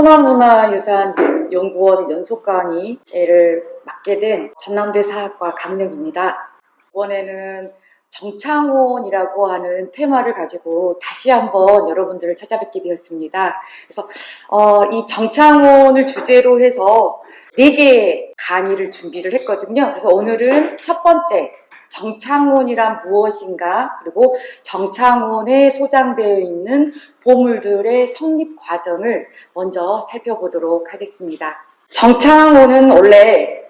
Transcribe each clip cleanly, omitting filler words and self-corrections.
천안문화유산연구원 연속강의를 맡게 된 전남대 사학과 강은영입니다. 이번에는 정창혼이라고 하는 테마를 가지고 다시 한번 여러분들을 찾아뵙게 되었습니다. 그래서 이 정창혼을 주제로 해서 4개의 강의를 준비를 했거든요. 그래서 오늘은 첫 번째, 정창혼이란 무엇인가, 그리고 정창혼에 소장되어 있는 보물들의 성립 과정을 먼저 살펴보도록 하겠습니다. 정창혼은 원래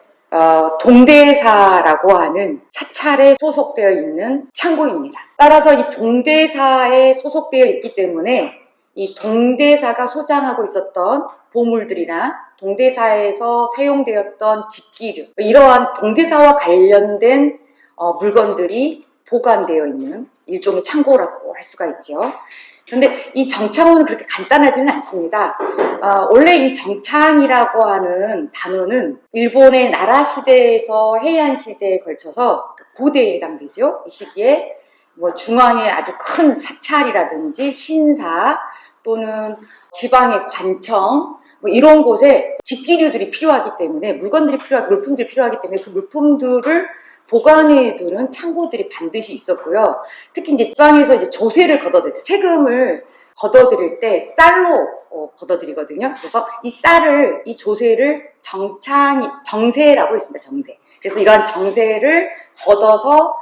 동대사라고 하는 사찰에 소속되어 있는 창고입니다. 따라서 이 동대사에 소속되어 있기 때문에 이 동대사가 소장하고 있었던 보물들이나 동대사에서 사용되었던 집기류, 이러한 동대사와 관련된 물건들이 보관되어 있는 일종의 창고라고 할 수가 있죠. 그런데 이 정창호는 그렇게 간단하지는 않습니다. 원래 이 정창이라고 하는 단어는 일본의 나라 시대에서 해안 시대에 걸쳐서 고대에 해당되죠. 이 시기에 뭐 중앙에 아주 큰 사찰이라든지 신사 또는 지방의 관청 뭐 이런 곳에 집기류들이 필요하기 때문에 물품들이 필요하기 때문에 그 물품들을 보관해두는 창고들이 반드시 있었고요. 특히 이제 지방에서 이제 조세를 걷어들일 때, 세금을 걷어들일 때 쌀로 걷어들이거든요. 그래서 이 조세를 정세라고 했습니다. 정세. 그래서 이러한 정세를 걷어서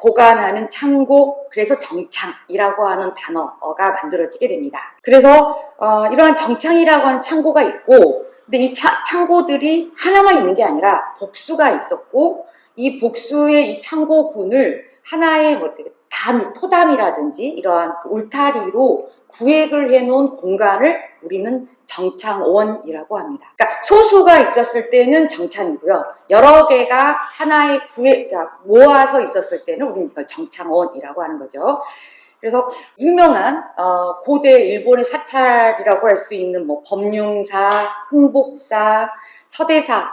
보관하는 창고, 그래서 정창이라고 하는 단어가 만들어지게 됩니다. 그래서 이러한 정창이라고 하는 창고가 있고, 근데 이 창고들이 하나만 있는 게 아니라 복수가 있었고, 이 복수의 이 창고군을 하나의 토담이라든지 이러한 울타리로 구획을 해놓은 공간을 우리는 정창원이라고 합니다. 그러니까 소수가 있었을 때는 정창이고요. 여러 개가 하나의 모아서 있었을 때는 우리는 이걸 정창원이라고 하는 거죠. 그래서 유명한 고대 일본의 사찰이라고 할 수 있는 뭐 법륜사, 흥복사, 서대사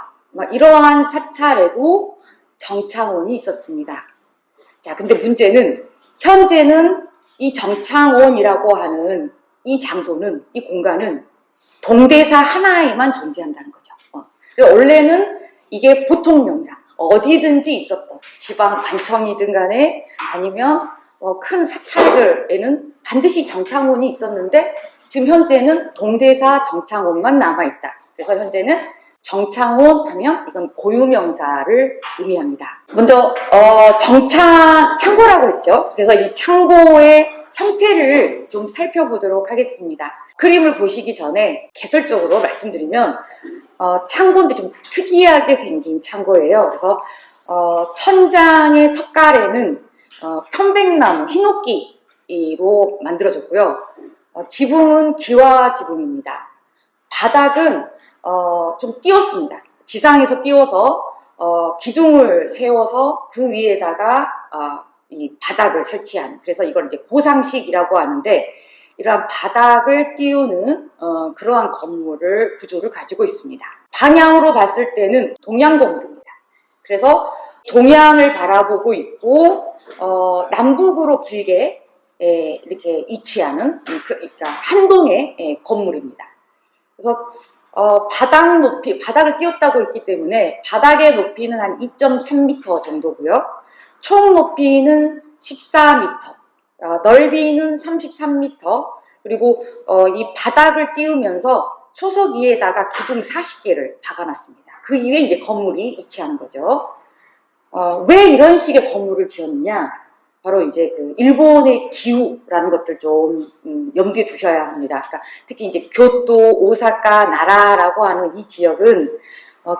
이러한 사찰에도 정창원이 있었습니다. 자, 근데 문제는 현재는 이 정창원이라고 하는 이 장소는, 이 공간은 동대사 하나에만 존재한다는 거죠. 원래는 이게 보통 명사, 어디든지 있었던 지방 관청이든 간에 아니면 큰 사찰들에는 반드시 정창원이 있었는데 지금 현재는 동대사 정창원만 남아있다. 그래서 현재는 정창원 하면 이건 고유명사를 의미합니다. 먼저 창고라고 했죠. 그래서 이 창고의 형태를 좀 살펴보도록 하겠습니다. 그림을 보시기 전에 개설적으로 말씀드리면 창고인데 좀 특이하게 생긴 창고예요. 그래서 천장의 석가래는 편백나무, 흰옥기로 만들어졌고요. 지붕은 기와 지붕입니다. 바닥은 좀 띄웠습니다. 지상에서 띄워서 기둥을 세워서 그 위에다가 이 바닥을 설치한, 그래서 이걸 이제 고상식이라고 하는데 이러한 바닥을 띄우는 그러한 구조를 가지고 있습니다. 방향으로 봤을 때는 동양 건물입니다. 그래서 동양을 바라보고 있고 남북으로 길게 이렇게 위치하는 그러니까 한동의 건물입니다. 그래서 바닥을 띄웠다고 했기 때문에 바닥의 높이는 한 2.3m 정도고요. 총 높이는 14m, 넓이는 33m, 그리고 이 바닥을 띄우면서 초석 위에다가 기둥 40개를 박아놨습니다. 그 위에 이제 건물이 위치하는 거죠. 왜 이런 식의 건물을 지었느냐? 바로 이제 그 일본의 기후라는 것들 좀 염두에 두셔야 합니다. 그러니까 특히 이제 교토, 오사카, 나라라고 하는 이 지역은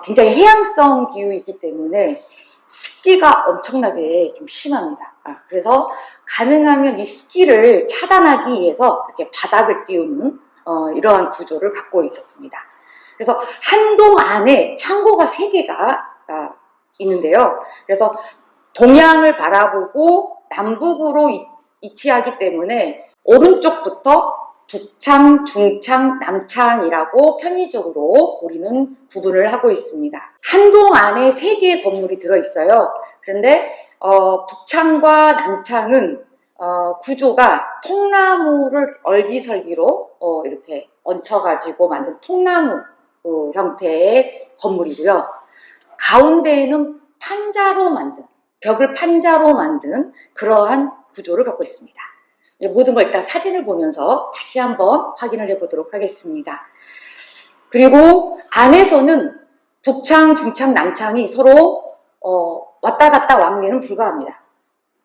굉장히 해양성 기후이기 때문에 습기가 엄청나게 좀 심합니다. 그래서 가능하면 이 습기를 차단하기 위해서 이렇게 바닥을 띄우는 이러한 구조를 갖고 있었습니다. 그래서 한동 안에 창고가 3개가 있는데요. 그래서 동양을 바라보고 남북으로 위치하기 때문에 오른쪽부터 북창, 중창, 남창이라고 편의적으로 우리는 구분을 하고 있습니다. 한동 안에 3개의 건물이 들어있어요. 그런데 북창과 남창은 구조가 통나무를 얼기설기로 이렇게 얹혀가지고 만든 통나무 형태의 건물이고요. 가운데에는 판자로 만든, 벽을 판자로 만든 그러한 구조를 갖고 있습니다. 모든 걸 일단 사진을 보면서 다시 한번 확인을 해보도록 하겠습니다. 그리고 안에서는 북창, 중창, 남창이 서로 왔다 갔다 왕래는 불가합니다.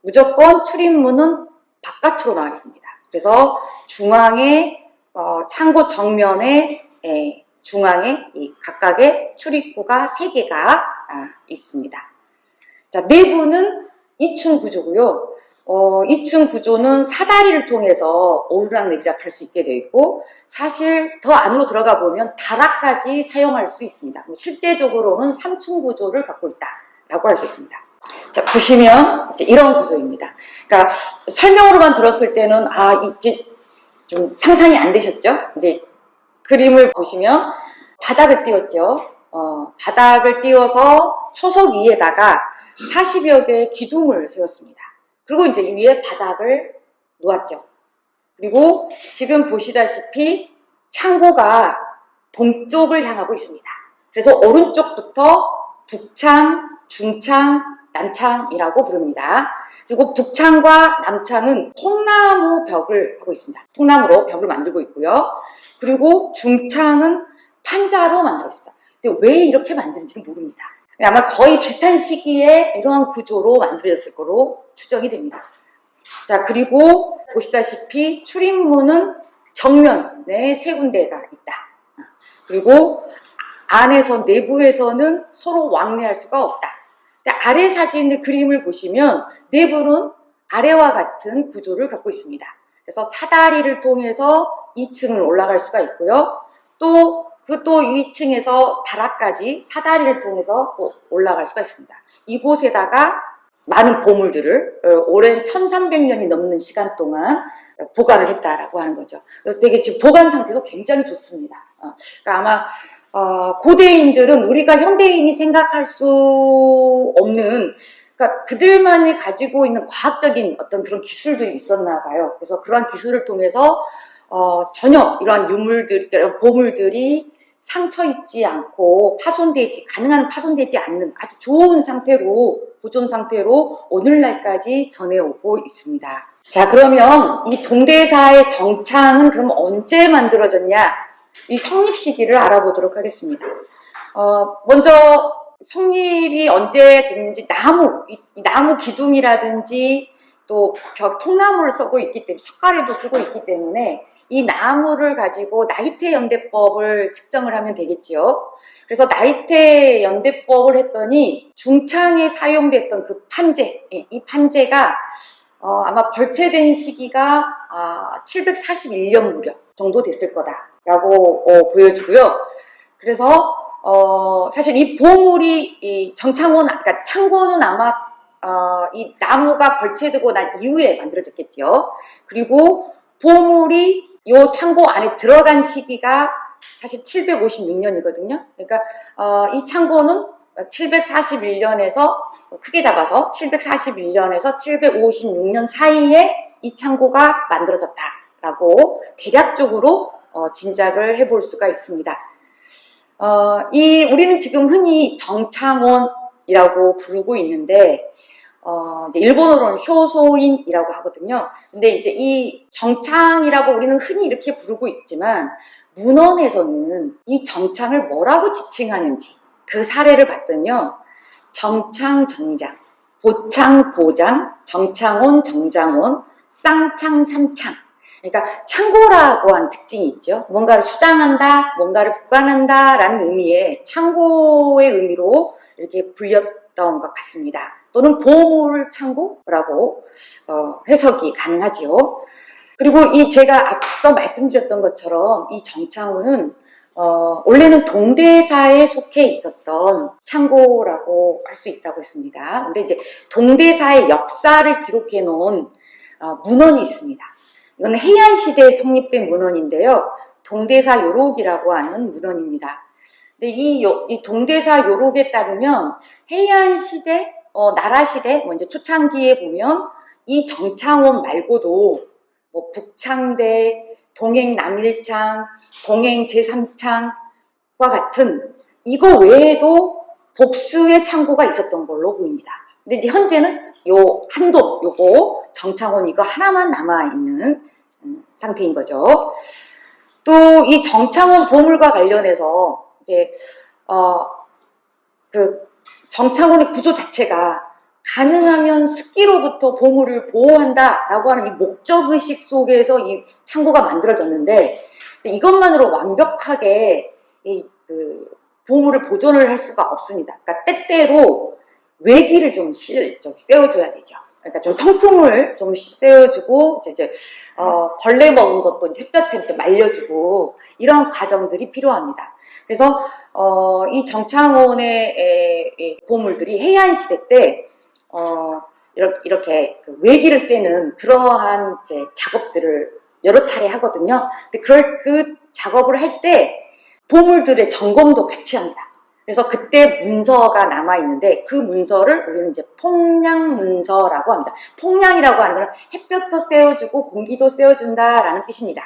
무조건 출입문은 바깥으로 나와 있습니다. 그래서 중앙에 창고 정면에 중앙에 이 각각의 출입구가 3개가 있습니다. 자, 내부는 2층 구조고요. 2층 구조는 사다리를 통해서 오르락내리락 할 수 있게 되어 있고, 사실 더 안으로 들어가 보면 다락까지 사용할 수 있습니다. 실제적으로는 3층 구조를 갖고 있다라고 할 수 있습니다. 자, 보시면 이제 이런 구조입니다. 그러니까 설명으로만 들었을 때는 이게 좀 상상이 안 되셨죠? 이제 그림을 보시면 바닥을 띄웠죠. 바닥을 띄워서 초석 위에다가 40여 개의 기둥을 세웠습니다. 그리고 이제 위에 바닥을 놓았죠. 그리고 지금 보시다시피 창고가 동쪽을 향하고 있습니다. 그래서 오른쪽부터 북창, 중창, 남창이라고 부릅니다. 그리고 북창과 남창은 통나무 벽을 하고 있습니다. 통나무로 벽을 만들고 있고요. 그리고 중창은 판자로 만들고 있습니다. 근데 왜 이렇게 만드는지는 모릅니다. 아마 거의 비슷한 시기에 이러한 구조로 만들어졌을 거로 추정이 됩니다. 자, 그리고 보시다시피 출입문은 정면에 3군데가 있다. 그리고 안에서 내부에서는 서로 왕래할 수가 없다. 아래 사진의 그림을 보시면 내부는 아래와 같은 구조를 갖고 있습니다. 그래서 사다리를 통해서 2층을 올라갈 수가 있고요. 또 2층에서 다락까지 사다리를 통해서 올라갈 수가 있습니다. 이곳에다가 많은 보물들을 오랜 1300년이 넘는 시간 동안 보관을 했다라고 하는 거죠. 그래서 되게 지금 보관 상태도 굉장히 좋습니다. 그러니까 아마 고대인들은 우리가 현대인이 생각할 수 없는, 그러니까 그들만이 가지고 있는 과학적인 어떤 그런 기술들이 있었나 봐요. 그래서 그러한 기술을 통해서 전혀 이러한 유물들, 보물들이 상처 입지 않고 가능한 파손되지 않는 아주 좋은 상태로, 보존 상태로 오늘날까지 전해오고 있습니다. 자, 그러면 이 동대사의 정창은 그럼 언제 만들어졌냐? 이 성립 시기를 알아보도록 하겠습니다. 먼저 성립이 언제 됐는지, 나무 기둥이라든지 또 벽 통나무를 쓰고 있기 때문에, 석가래도 쓰고 있기 때문에 이 나무를 가지고 나이테 연대법을 측정을 하면 되겠지요. 그래서 나이테 연대법을 했더니 중창에 사용됐던 그 판재, 이 판재가 아마 벌채된 시기가 741년 무렵 정도 됐을 거다라고 보여지고요. 그래서 사실 이 보물이 그러니까 창고는 아마 이 나무가 벌채되고 난 이후에 만들어졌겠죠. 그리고 보물이 이 창고 안에 들어간 시기가 사실 756년이거든요. 그러니까 이 창고는 741년에서 크게 잡아서 741년에서 756년 사이에 이 창고가 만들어졌다라고 대략적으로 짐작을 해볼 수가 있습니다. 우리는 지금 흔히 정창원이라고 부르고 있는데 이제 일본어로는 효소인이라고 하거든요. 근데 이제 이 정창이라고 우리는 흔히 이렇게 부르고 있지만 문헌에서는 이 정창을 뭐라고 지칭하는지 그 사례를 봤더니요. 정창 정장, 보창 보장, 정창원 정장원, 쌍창 삼창. 그러니까 창고라고 하는 특징이 있죠. 뭔가를 수장한다, 뭔가를 보관한다 라는 의미의 창고의 의미로 이렇게 불렸던 것 같습니다. 또는 보물 창고라고 해석이 가능하지요. 그리고 제가 앞서 말씀드렸던 것처럼 이 정창호는 원래는 동대사에 속해 있었던 창고라고 할 수 있다고 했습니다. 근데 이제 동대사의 역사를 기록해 놓은 문헌이 있습니다. 이건 해안시대에 성립된 문헌인데요. 동대사 요록이라고 하는 문헌입니다. 근데 이 동대사 요록에 따르면 해안시대, 나라시대, 이제 초창기에 보면 이 정창원 말고도 뭐 북창대, 동행 남일창, 동행 제3창과 같은 이거 외에도 복수의 창고가 있었던 걸로 보입니다. 근데 이제 현재는 요 한도, 요거 정창원 이거 하나만 남아있는 상태인 거죠. 또 이 정창원 보물과 관련해서 이제 그 정창원의 구조 자체가 가능하면 습기로부터 보물을 보호한다라고 하는 이 목적의식 속에서 이 창고가 만들어졌는데 이것만으로 완벽하게 보물을 보존을 할 수가 없습니다. 그러니까 때때로 외기를 좀 세워줘야 되죠. 그러니까 좀 통풍을 좀 세워주고 이제 벌레 먹은 것도 이제 햇볕에 좀 말려주고 이런 과정들이 필요합니다. 그래서 이 정창원의 보물들이 해안 시대 때 이렇게 그 외기를 쐬는 그러한 이제 작업들을 여러 차례 하거든요. 근데 그 작업을 할 때 보물들의 점검도 같이 합니다. 그래서 그때 문서가 남아있는데 그 문서를 우리는 이제 폭량문서라고 합니다. 폭량이라고 하는 건 햇볕도 쐬어주고 공기도 쐬어준다라는 뜻입니다.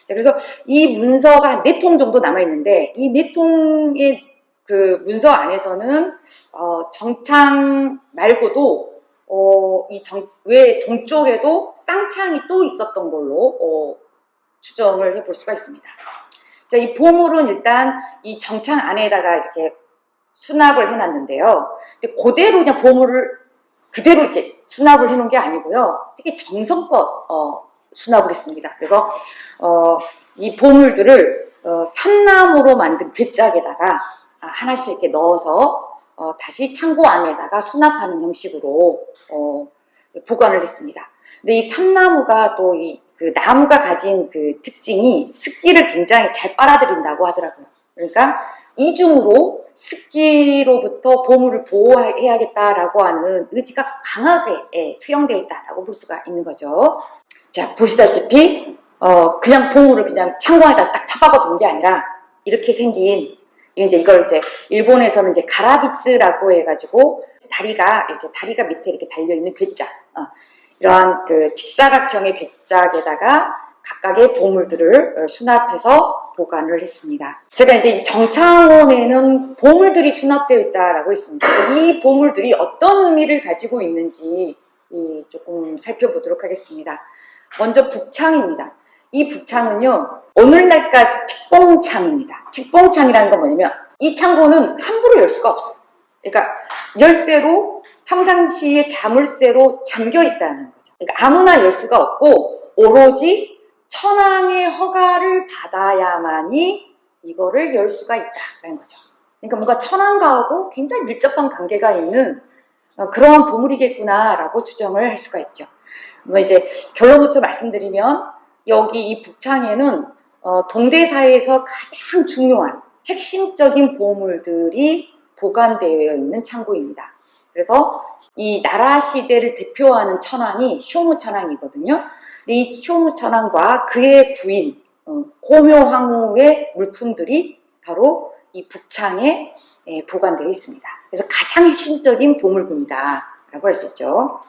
자, 그래서 이 문서가 4통 정도 남아있는데 이 4통의 그 문서 안에서는 정창 말고도 외 동쪽에도 쌍창이 또 있었던 걸로 추정을 해볼 수가 있습니다. 자, 이 보물은 일단 이 정창 안에다가 이렇게 수납을 해놨는데요. 근데 그대로 그냥 보물을 그대로 이렇게 수납을 해놓은 게 아니고요. 되게 정성껏 수납을 했습니다. 그래서 이 보물들을 삼나무로 만든 괴짝에다가 하나씩 이렇게 넣어서 다시 창고 안에다가 수납하는 형식으로 보관을 했습니다. 근데 이 삼나무가 또 그 나무가 가진 그 특징이 습기를 굉장히 잘 빨아들인다고 하더라고요. 그러니까 이중으로 습기로부터 보물을 보호해야겠다라고 하는 의지가 강하게 투영되어 있다라고 볼 수가 있는 거죠. 자, 보시다시피 그냥 보물을 그냥 창고 안에다 딱 처박아 둔 게 아니라 이렇게 생긴 이걸 이제 일본에서는 이제 가라비츠라고 해가지고 다리가 밑에 이렇게 달려 있는 괴짝, 이러한 그 직사각형의 괴짝에다가 각각의 보물들을 수납해서 보관을 했습니다. 제가 이제 정창원에는 보물들이 수납되어 있다라고 했습니다. 이 보물들이 어떤 의미를 가지고 있는지 조금 살펴보도록 하겠습니다. 먼저 북창입니다. 이 북창은요, 오늘날까지 칙봉창입니다. 칙봉창이라는 건 뭐냐면 이 창고는 함부로 열 수가 없어요. 그러니까 열쇠로 평상시에 자물쇠로 잠겨 있다는 거죠. 그러니까 아무나 열 수가 없고 오로지 천황의 허가를 받아야만이 이거를 열 수가 있다는 거죠. 그러니까 뭔가 천황과하고 굉장히 밀접한 관계가 있는 그러한 보물이겠구나라고 추정을 할 수가 있죠. 이제 결론부터 말씀드리면 여기 이 북창에는 동대사에서 가장 중요한 핵심적인 보물들이 보관되어 있는 창고입니다. 그래서 이 나라 시대를 대표하는 천황이 쇼무 천황이거든요. 이 쇼무 천황과 그의 부인 고묘황후의 물품들이 바로 이 북창에 보관되어 있습니다. 그래서 가장 핵심적인 보물군이다 라고 할 수 있죠.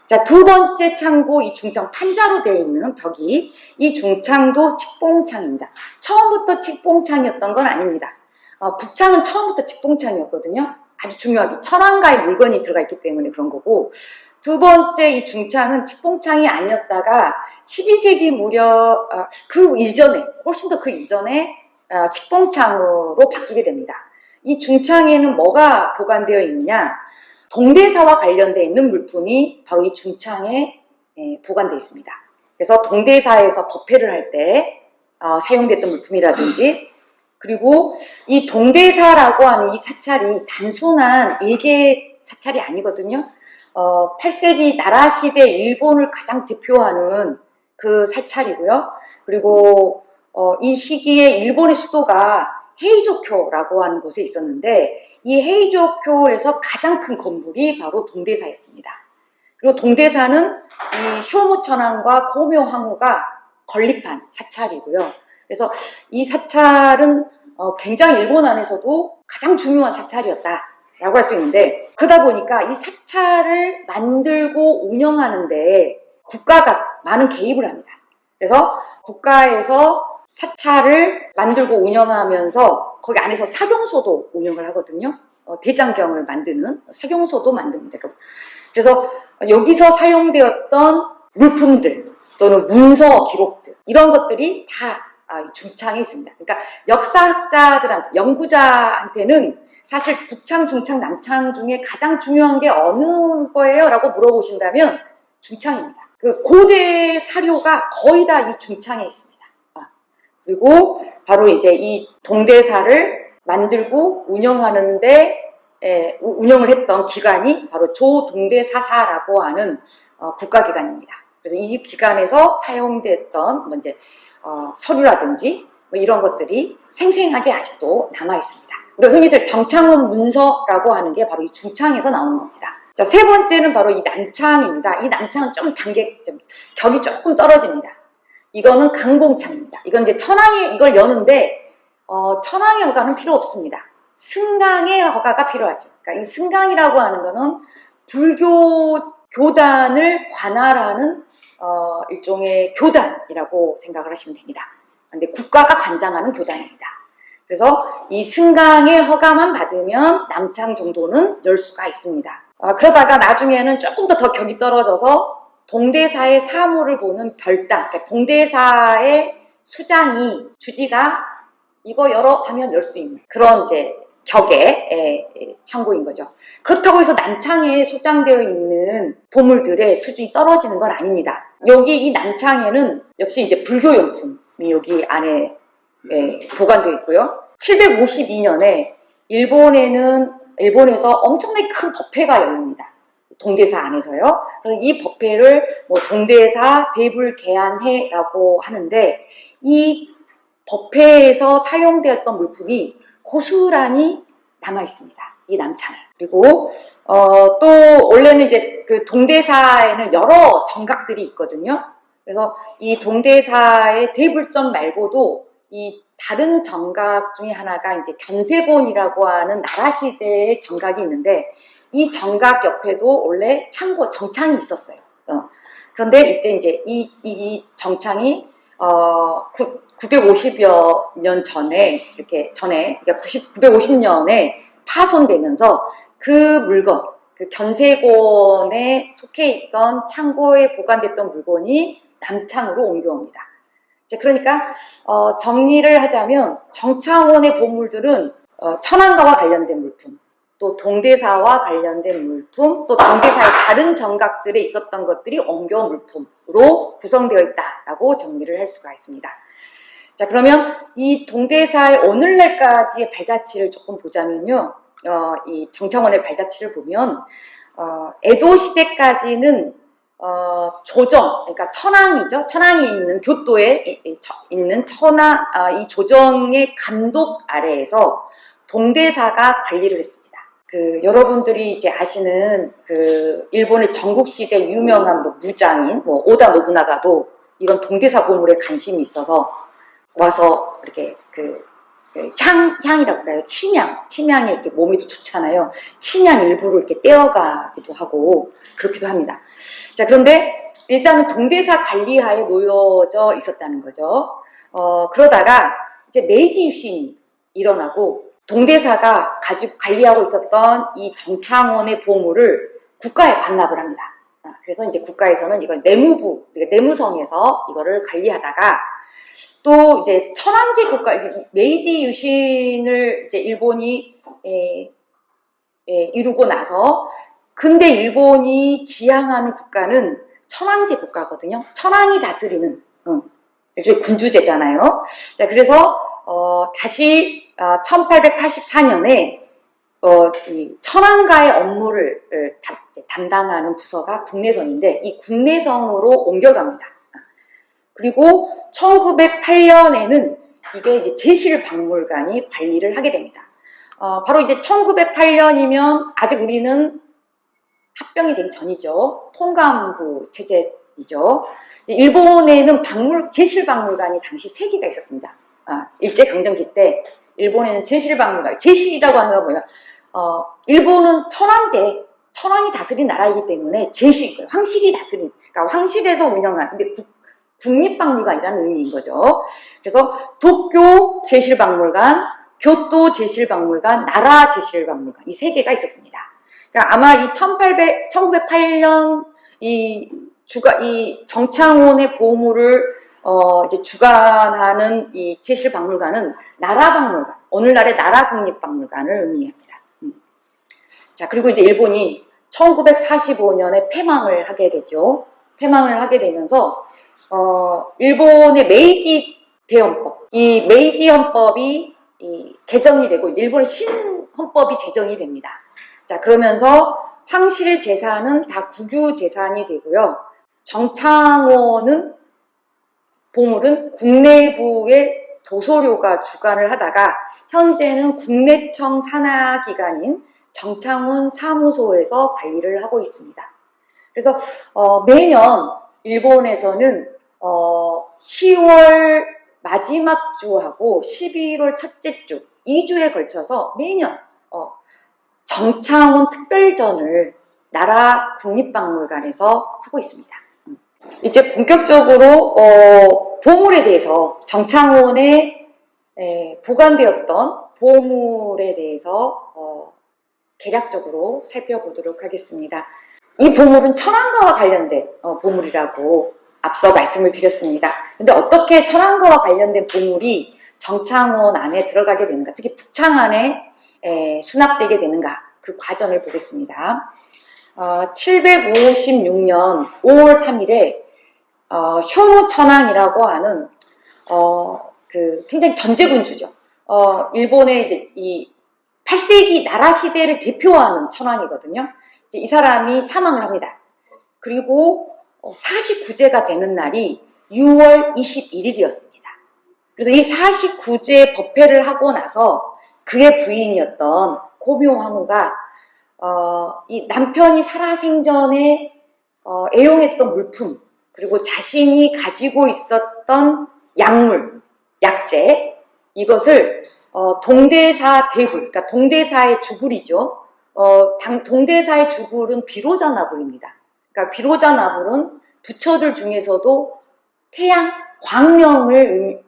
자, 두 번째 창고, 이 중창 판자로 되어 있는 벽이 이 중창도 칙봉창입니다. 처음부터 칙봉창이었던 건 아닙니다. 북창은 처음부터 칙봉창이었거든요. 아주 중요하게 천황가의 물건이 들어가 있기 때문에 그런 거고, 두 번째 이 중창은 칙봉창이 아니었다가 12세기 무렵 그 이전에, 훨씬 더 그 이전에 칙봉창으로 바뀌게 됩니다. 이 중창에는 뭐가 보관되어 있느냐? 동대사와 관련되어 있는 물품이 바로 이 중창에 보관되어 있습니다. 그래서 동대사에서 법회를 할 때 사용됐던 물품이라든지, 그리고 이 동대사라고 하는 이 사찰이 단순한 일개 사찰이 아니거든요. 8세기 나라 시대 일본을 가장 대표하는 그 사찰이고요. 그리고 이 시기에 일본의 수도가 헤이조쿄라고 하는 곳에 있었는데 이 헤이조쿄에서 가장 큰 건물이 바로 동대사였습니다. 그리고 동대사는 이 쇼무 천황과 고묘황후가 건립한 사찰이고요. 그래서 이 사찰은 굉장히 일본 안에서도 가장 중요한 사찰이었다라고 할 수 있는데, 그러다 보니까 이 사찰을 만들고 운영하는데 국가가 많은 개입을 합니다. 그래서 국가에서 사찰을 만들고 운영하면서 거기 안에서 사경소도 운영을 하거든요. 대장경을 만드는 사경소도 만듭니다. 그래서 여기서 사용되었던 물품들 또는 문서 기록들 이런 것들이 다 중창에 있습니다. 그러니까 역사학자들한테 연구자한테는 사실 북창, 중창, 남창 중에 가장 중요한 게 어느 거예요? 라고 물어보신다면 중창입니다. 그 고대 사료가 거의 다 이 중창에 있습니다. 그리고 바로 이제 이 동대사를 만들고 운영하는데 운영을 했던 기관이 바로 조동대사사라고 하는 국가기관입니다. 그래서 이 기관에서 사용됐던 이제 서류라든지 뭐 이런 것들이 생생하게 아직도 남아 있습니다. 우리가 흔히들 정창원 문서라고 하는 게 바로 이 중창에서 나오는 겁니다. 자, 세 번째는 바로 이 난창입니다. 이 난창은 좀 격이 조금 떨어집니다. 이거는 강봉창입니다. 이건 이제 천황이 이걸 여는데 천황의 허가는 필요 없습니다. 승강의 허가가 필요하죠. 그러니까 이 승강이라고 하는 거는 불교 교단을 관할하는 일종의 교단이라고 생각을 하시면 됩니다. 근데 국가가 관장하는 교단입니다. 그래서 이 승강의 허가만 받으면 남창 정도는 열 수가 있습니다. 그러다가 나중에는 조금 더 격이 떨어져서 동대사의 사무를 보는 별당, 그러니까 동대사의 수장이 주지가 이거 열어 하면 열 수 있는 그런 이제 격의 창고인 거죠. 그렇다고 해서 난창에 소장되어 있는 보물들의 수준이 떨어지는 건 아닙니다. 여기 이 난창에는 역시 이제 불교용품이 여기 안에 보관되어 있고요. 752년에 일본에서 엄청나게 큰 법회가 열립니다. 동대사 안에서요. 그래서 이 법회를 뭐 동대사 대불개안회라고 하는데 이 법회에서 사용되었던 물품이 고스란히 남아 있습니다. 이 남창에. 그리고 또 원래는 이제 그 동대사에는 여러 정각들이 있거든요. 그래서 이 동대사의 대불전 말고도 이 다른 정각 중에 하나가 이제 견세본이라고 하는 나라시대의 정각이 있는데 이 정각 옆에도 원래 정창이 있었어요. 그런데 이때 이제 이 정창이 950여 년 전에 그러니까 950년에 파손되면서 그 물건, 그 견세곤에 속해 있던 창고에 보관됐던 물건이 남창으로 옮겨옵니다. 그러니까 정리를 하자면 정창원의 보물들은 천안가와 관련된 물품, 또 동대사와 관련된 물품, 또 동대사의 다른 정각들에 있었던 것들이 옮겨온 물품으로 구성되어 있다라고 정리를 할 수가 있습니다. 자, 그러면 이 동대사의 오늘날까지의 발자취를 조금 보자면요. 이 정창원의 발자취를 보면 에도 시대까지는 조정, 그러니까 천황이죠. 천황이 있는 교토에 있는 이 조정의 감독 아래에서 동대사가 관리를 했습니다. 여러분들이 이제 아시는 일본의 전국시대 유명한 무장인 오다 노부나가도 이런 동대사 보물에 관심이 있어서 와서 이렇게 향이라고 할까요? 침향이 이렇게 몸이 또 좋잖아요. 침향 일부를 이렇게 떼어가기도 하고 그렇기도 합니다. 자, 그런데 일단은 동대사 관리하에 놓여져 있었다는 거죠. 그러다가 이제 메이지 유신이 일어나고 동대사가 가지고 관리하고 있었던 이 정창원의 보물을 국가에 반납을 합니다. 그래서 이제 국가에서는 이걸 내무부, 내무성에서 이거를 관리하다가 또 이제 천황제 국가, 메이지 유신을 이제 일본이 이루고 나서 근대 일본이 지향하는 국가는 천황제 국가거든요. 천황이 다스리는 일종의 군주제잖아요. 자, 그래서 다시 1884년에 이 천황가의 업무를 담당하는 부서가 국내성인데 이 국내성으로 옮겨갑니다. 그리고 1908년에는 이게 이제 제실박물관이 관리를 하게 됩니다. 바로 이제 1908년이면 아직 우리는 합병이 되기 전이죠. 통감부 체제이죠. 일본에는 제실박물관이 당시 3개가 있었습니다. 일제강점기 때 일본에는 제실박물관, 제실이라고 하는 건 뭐냐면 일본은 천황이 다스린 나라이기 때문에 황실이 다스린, 그러니까 황실에서 운영한, 근데 국립박물관이라는 의미인 거죠. 그래서 도쿄 제실박물관, 교토 제실박물관, 나라 제실박물관 이 세 개가 있었습니다. 그러니까 아마 이 1908년 이 정창훈의 보물을 이제 주관하는 이 제실박물관은 나라박물관, 오늘날의 나라국립박물관을 의미합니다. 자, 그리고 이제 일본이 1945년에 폐망을 하게 되죠. 폐망을 하게 되면서 일본의 메이지 대헌법, 이 메이지 헌법이 개정이 되고 이제 일본의 신헌법이 제정이 됩니다. 자, 그러면서 황실 재산은 다 국유 재산이 되고요. 정창원은 보물은 국내부의 도소료가 주관을 하다가 현재는 국내청 산하기관인 정창훈 사무소에서 관리를 하고 있습니다. 그래서 매년 일본에서는 10월 마지막 주하고 11월 첫째 주 2주에 걸쳐서 매년 정창훈 특별전을 나라 국립박물관에서 하고 있습니다. 이제 본격적으로 보물에 대해서 정창훈에 보관되었던 보물에 대해서 개략적으로 살펴보도록 하겠습니다. 이 보물은 천안가와 관련된 보물이라고 앞서 말씀을 드렸습니다. 근데 어떻게 천안가와 관련된 보물이 정창훈 안에 들어가게 되는가, 특히 북창 안에 수납되게 되는가, 그 과정을 보겠습니다. 756년 5월 3일에 쇼무천황이라고 하는 굉장히 전제군주죠. 일본의 이제 이 8세기 나라 시대를 대표하는 천황이거든요. 이제 이 사람이 사망을 합니다. 그리고 49제가 되는 날이 6월 21일이었습니다. 그래서 이 49제 법회를 하고 나서 그의 부인이었던 고묘황후가 이 남편이 살아생전에 애용했던 물품, 그리고 자신이 가지고 있었던 약물, 약재, 이것을 동대사 대불, 그러니까 동대사의 주불이죠. 동대사의 주불은 비로자나불입니다. 그러니까 비로자나불은 부처들 중에서도 태양, 광명의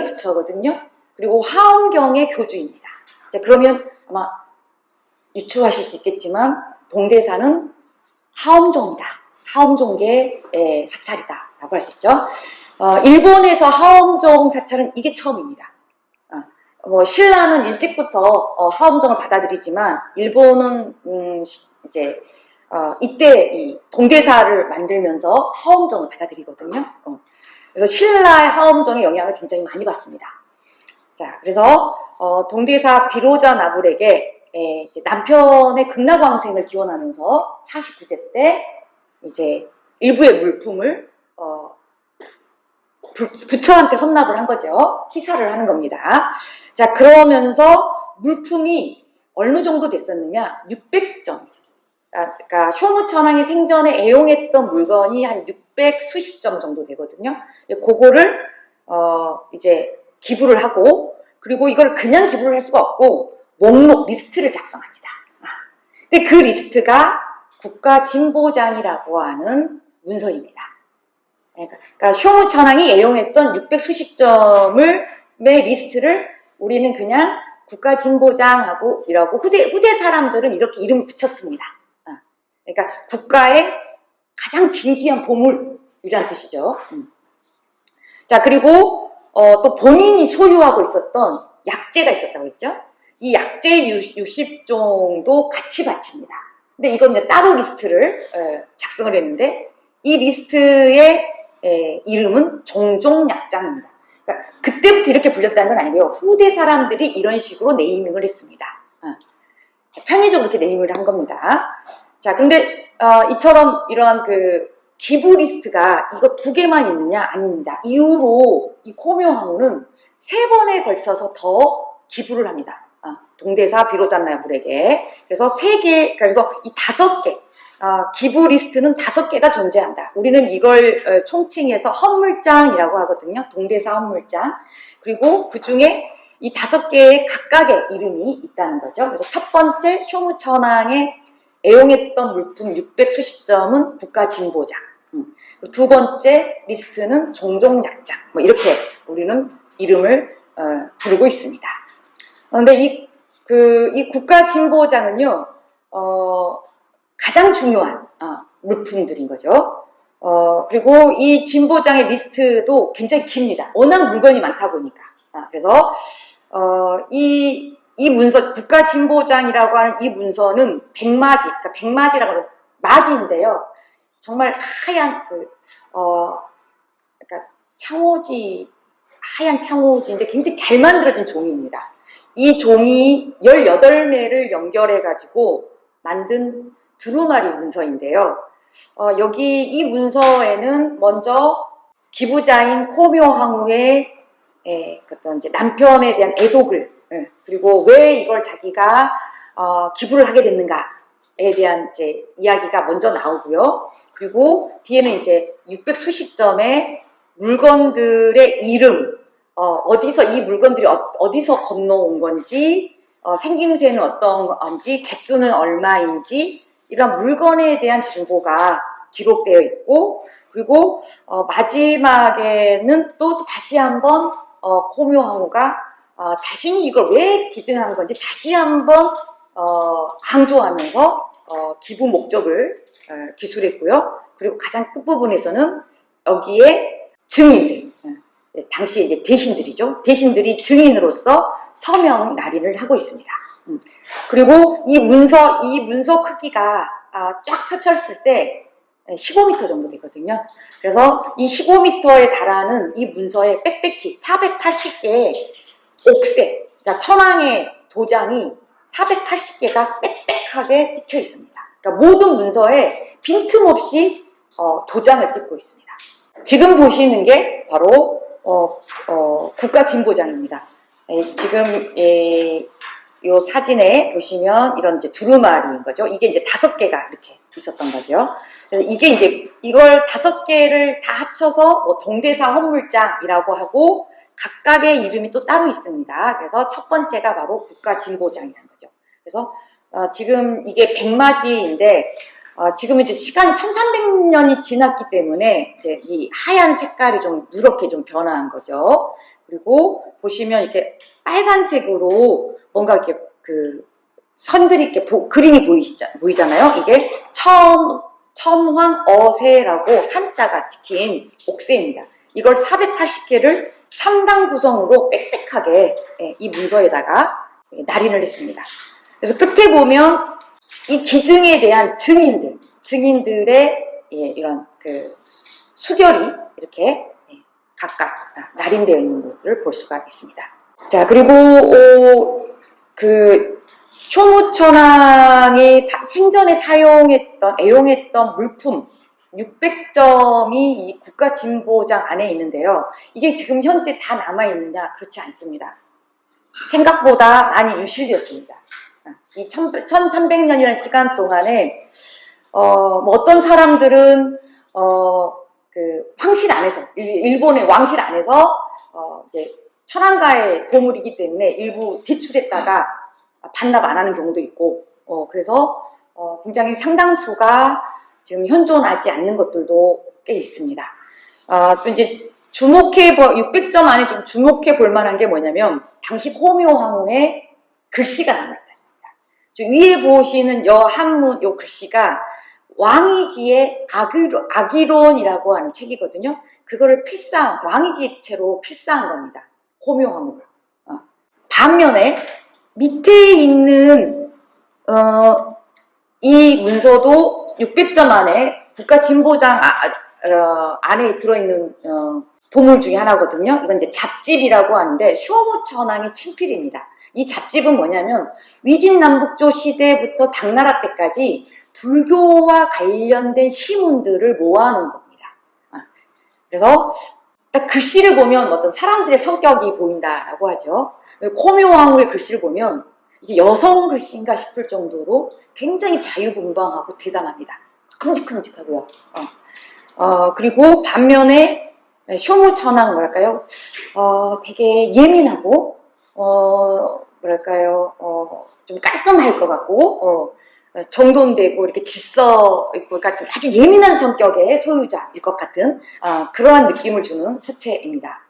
부처거든요. 그리고 화엄경의 교주입니다. 자, 그러면 아마 유추하실 수 있겠지만 동대사는 하엄종이다. 하엄종계의 사찰이다 라고 할 수 있죠. 일본에서 하엄종 사찰은 이게 처음입니다. 신라는 일찍부터 하엄종을 받아들이지만 일본은 이제 이때 이 동대사를 만들면서 하엄종을 받아들이거든요. 그래서 신라의 하엄종의 영향을 굉장히 많이 받습니다. 자, 그래서 동대사 비로자 나불에게 이제 남편의 극락왕생을 기원하면서 49제 때 이제 일부의 물품을 부처한테 헌납을 한 거죠. 희사를 하는 겁니다. 자, 그러면서 물품이 어느 정도 됐었느냐? 600점. 그러니까 쇼무천황이 생전에 애용했던 물건이 한 600 수십 점 정도 되거든요. 그거를 이제 기부를 하고, 그리고 이걸 그냥 기부를 할 수가 없고 목록 리스트를 작성합니다. 근데 그 리스트가 국가진보장이라고 하는 문서입니다. 그러니까 쇼무천황이 애용했던 600 수십 점의 리스트를 우리는 그냥 국가진보장하고 이라고 후대 사람들은 이렇게 이름을 붙였습니다. 그러니까 국가의 가장 진귀한 보물이라는 뜻이죠. 자, 그리고 또 본인이 소유하고 있었던 약재가 있었다고 했죠. 이 약재 60종도 같이 바칩니다. 근데 이건 이제 따로 리스트를 작성을 했는데 이 리스트의 이름은 종종약장입니다. 그러니까 그때부터 이렇게 불렸다는 건 아니고요. 후대 사람들이 이런 식으로 네이밍을 했습니다. 편의적으로 이렇게 네이밍을 한 겁니다. 자, 근데 이처럼 이러한 그 기부 리스트가 이거 2개만 있느냐? 아닙니다. 이후로 이 고묘황후는 3번에 걸쳐서 더 기부를 합니다. 동대사 비로자나불에게. 그래서 3개, 그래서 이 5개 기부 리스트는 5개가 존재한다. 우리는 이걸 총칭해서 헌물장이라고 하거든요. 동대사 헌물장. 그리고 그 중에 이 5개의 각각의 이름이 있다는 거죠. 그래서 첫 번째 쇼무천황의 애용했던 물품 600 수십 점은 국가진보장. 두 번째 리스트는 종종작장. 뭐 이렇게 우리는 이름을 부르고 있습니다. 그런데 이 국가진보장은요, 가장 중요한 물품들인 거죠. 그리고 이 진보장의 리스트도 굉장히 깁니다. 워낙 물건이 많다 보니까. 그래서 이 문서, 국가진보장이라고 하는 이 문서는 백마지, 그러니까 백마지라고 하는 마지인데요. 정말 하얀 그러니까 창호지, 하얀 창호지인데 굉장히 잘 만들어진 종이입니다. 이 종이 18매를 연결해가지고 만든 두루마리 문서인데요. 여기 이 문서에는 먼저 기부자인 코묘항우의 어떤 이제 남편에 대한 애독을, 그리고 왜 이걸 자기가 기부를 하게 됐는가에 대한 이제 이야기가 먼저 나오고요. 그리고 뒤에는 이제 600수십 점의 물건들의 이름, 어디서 이 물건들이 어디서 건너온 건지, 생김새는 어떤 건지, 개수는 얼마인지, 이런 물건에 대한 정보가 기록되어 있고, 그리고 마지막에는 또 다시 한번 코묘항우가 자신이 이걸 왜 기증한 건지 다시 한번 강조하면서 기부 목적을 기술했고요. 그리고 가장 끝부분에서는 여기에 증인들, 당시에 이제 대신들이죠. 대신들이 증인으로서 서명 날인을 하고 있습니다. 그리고 이 문서 크기가 쫙 펼쳤을 때 15m 정도 되거든요. 그래서 이 15m에 달하는 이 문서에 빽빽히 480개의 옥새, 그러니까 천황의 도장이 480개가 빽빽하게 찍혀 있습니다. 그러니까 모든 문서에 빈틈없이 도장을 찍고 있습니다. 지금 보시는 게 바로 국가진보장입니다. 지금 이 사진에 보시면 이런 이제 두루마리인 거죠. 이게 이제 5개가 이렇게 있었던 거죠. 그래서 이게 이제 이걸 5개를 다 합쳐서 뭐 동대사 헌물장이라고 하고 각각의 이름이 또 따로 있습니다. 그래서 첫 번째가 바로 국가진보장이라는 거죠. 그래서 지금 이게 백마지인데 지금 이제 시간이 1300년이 지났기 때문에 이제 이 하얀 색깔이 좀 누렇게 좀 변화한 거죠. 그리고 보시면 이렇게 빨간색으로 뭔가 이렇게 그 선들이 이렇게 그림이 보이잖아요. 이게 첨황어세라고 한자가 찍힌 옥새입니다. 이걸 480개를 3당 구성으로 빽빽하게 이 문서에다가 날인을 했습니다. 그래서 끝에 보면 이 기증에 대한 증인들의 이런 그 수결이 이렇게 각각 날인되어 있는 것들을 볼 수가 있습니다. 자, 그리고 그 효무천황이 생전에 애용했던 물품 600점이 이 국가진보장 안에 있는데요. 이게 지금 현재 다 남아있느냐? 그렇지 않습니다. 생각보다 많이 유실되었습니다. 이 1300년이라는 시간 동안에 뭐 어떤 사람들은 그 황실 안에서, 일본의 왕실 안에서 이제 천황가의 보물이기 때문에 일부 대출했다가 반납 안 하는 경우도 있고, 그래서 굉장히 상당수가 지금 현존하지 않는 것들도 꽤 있습니다. 또 이제 600점 안에 좀 주목해 볼 만한 게 뭐냐면 당시 코묘항우의 글씨가 남아있다. 위에 보시는 요 글씨가 왕이지의 악의론이라고 하는 책이거든요. 그거를 왕이지체로 필사한 겁니다. 코묘항우가. 반면에 밑에 있는 이 문서도 600점 안에 국가진보장 안에 들어있는 보물 중에 하나거든요. 이건 이제 잡집이라고 하는데 효무천황의 친필입니다. 이 잡집은 뭐냐면 위진남북조 시대부터 당나라 때까지 불교와 관련된 시문들을 모아놓은 겁니다. 그래서 딱 글씨를 보면 어떤 사람들의 성격이 보인다라고 하죠. 코묘항우의 글씨를 보면 이게 여성 글씨인가 싶을 정도로 굉장히 자유분방하고 대담합니다. 큼직큼직하고요. 그리고 반면에 효무천황 뭐랄까요? 되게 예민하고 뭐랄까요? 좀 깔끔할 것 같고 정돈되고 이렇게 질서 있고 같은 아주 예민한 성격의 소유자일 것 같은 그러한 느낌을 주는 서체입니다.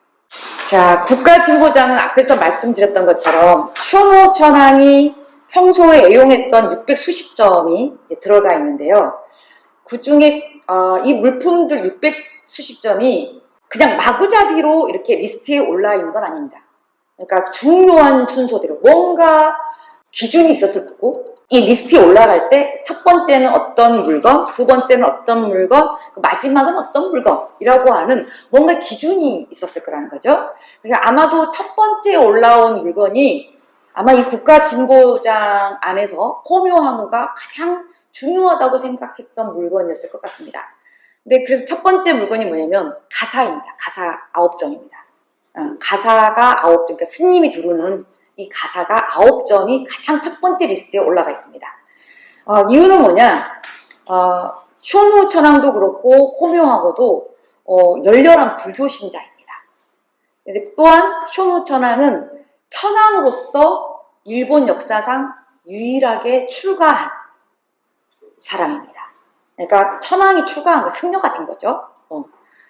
자, 국가진보장은 앞에서 말씀드렸던 것처럼 쇼노 천황이 평소에 애용했던 600 수십 점이 들어가 있는데요. 그 중에 이 물품들 600 수십 점이 그냥 마구잡이로 이렇게 리스트에 올라 있는 건 아닙니다. 그러니까 중요한 순서대로 뭔가 기준이 있었을 거고, 이 리스트에 올라갈 때 첫 번째는 어떤 물건, 두 번째는 어떤 물건, 마지막은 어떤 물건이라고 하는 뭔가 기준이 있었을 거라는 거죠. 그래서 아마도 첫 번째에 올라온 물건이 아마 이 국가진보장 안에서 호묘항우가 가장 중요하다고 생각했던 물건이었을 것 같습니다. 근데 그래서 첫 번째 물건이 뭐냐면 가사입니다. 가사 9점입니다. 가사가 9점, 그러니까 스님이 두르는 이 가사가 9점이 가장 첫 번째 리스트에 올라가 있습니다. 이유는 뭐냐? 쇼노 천황도 그렇고 호묘하고도 열렬한 불교 신자입니다. 또한 쇼노 천황은 천황으로서 일본 역사상 유일하게 출가한 사람입니다. 그러니까 천황이 출가한 거 승려가 된 거죠.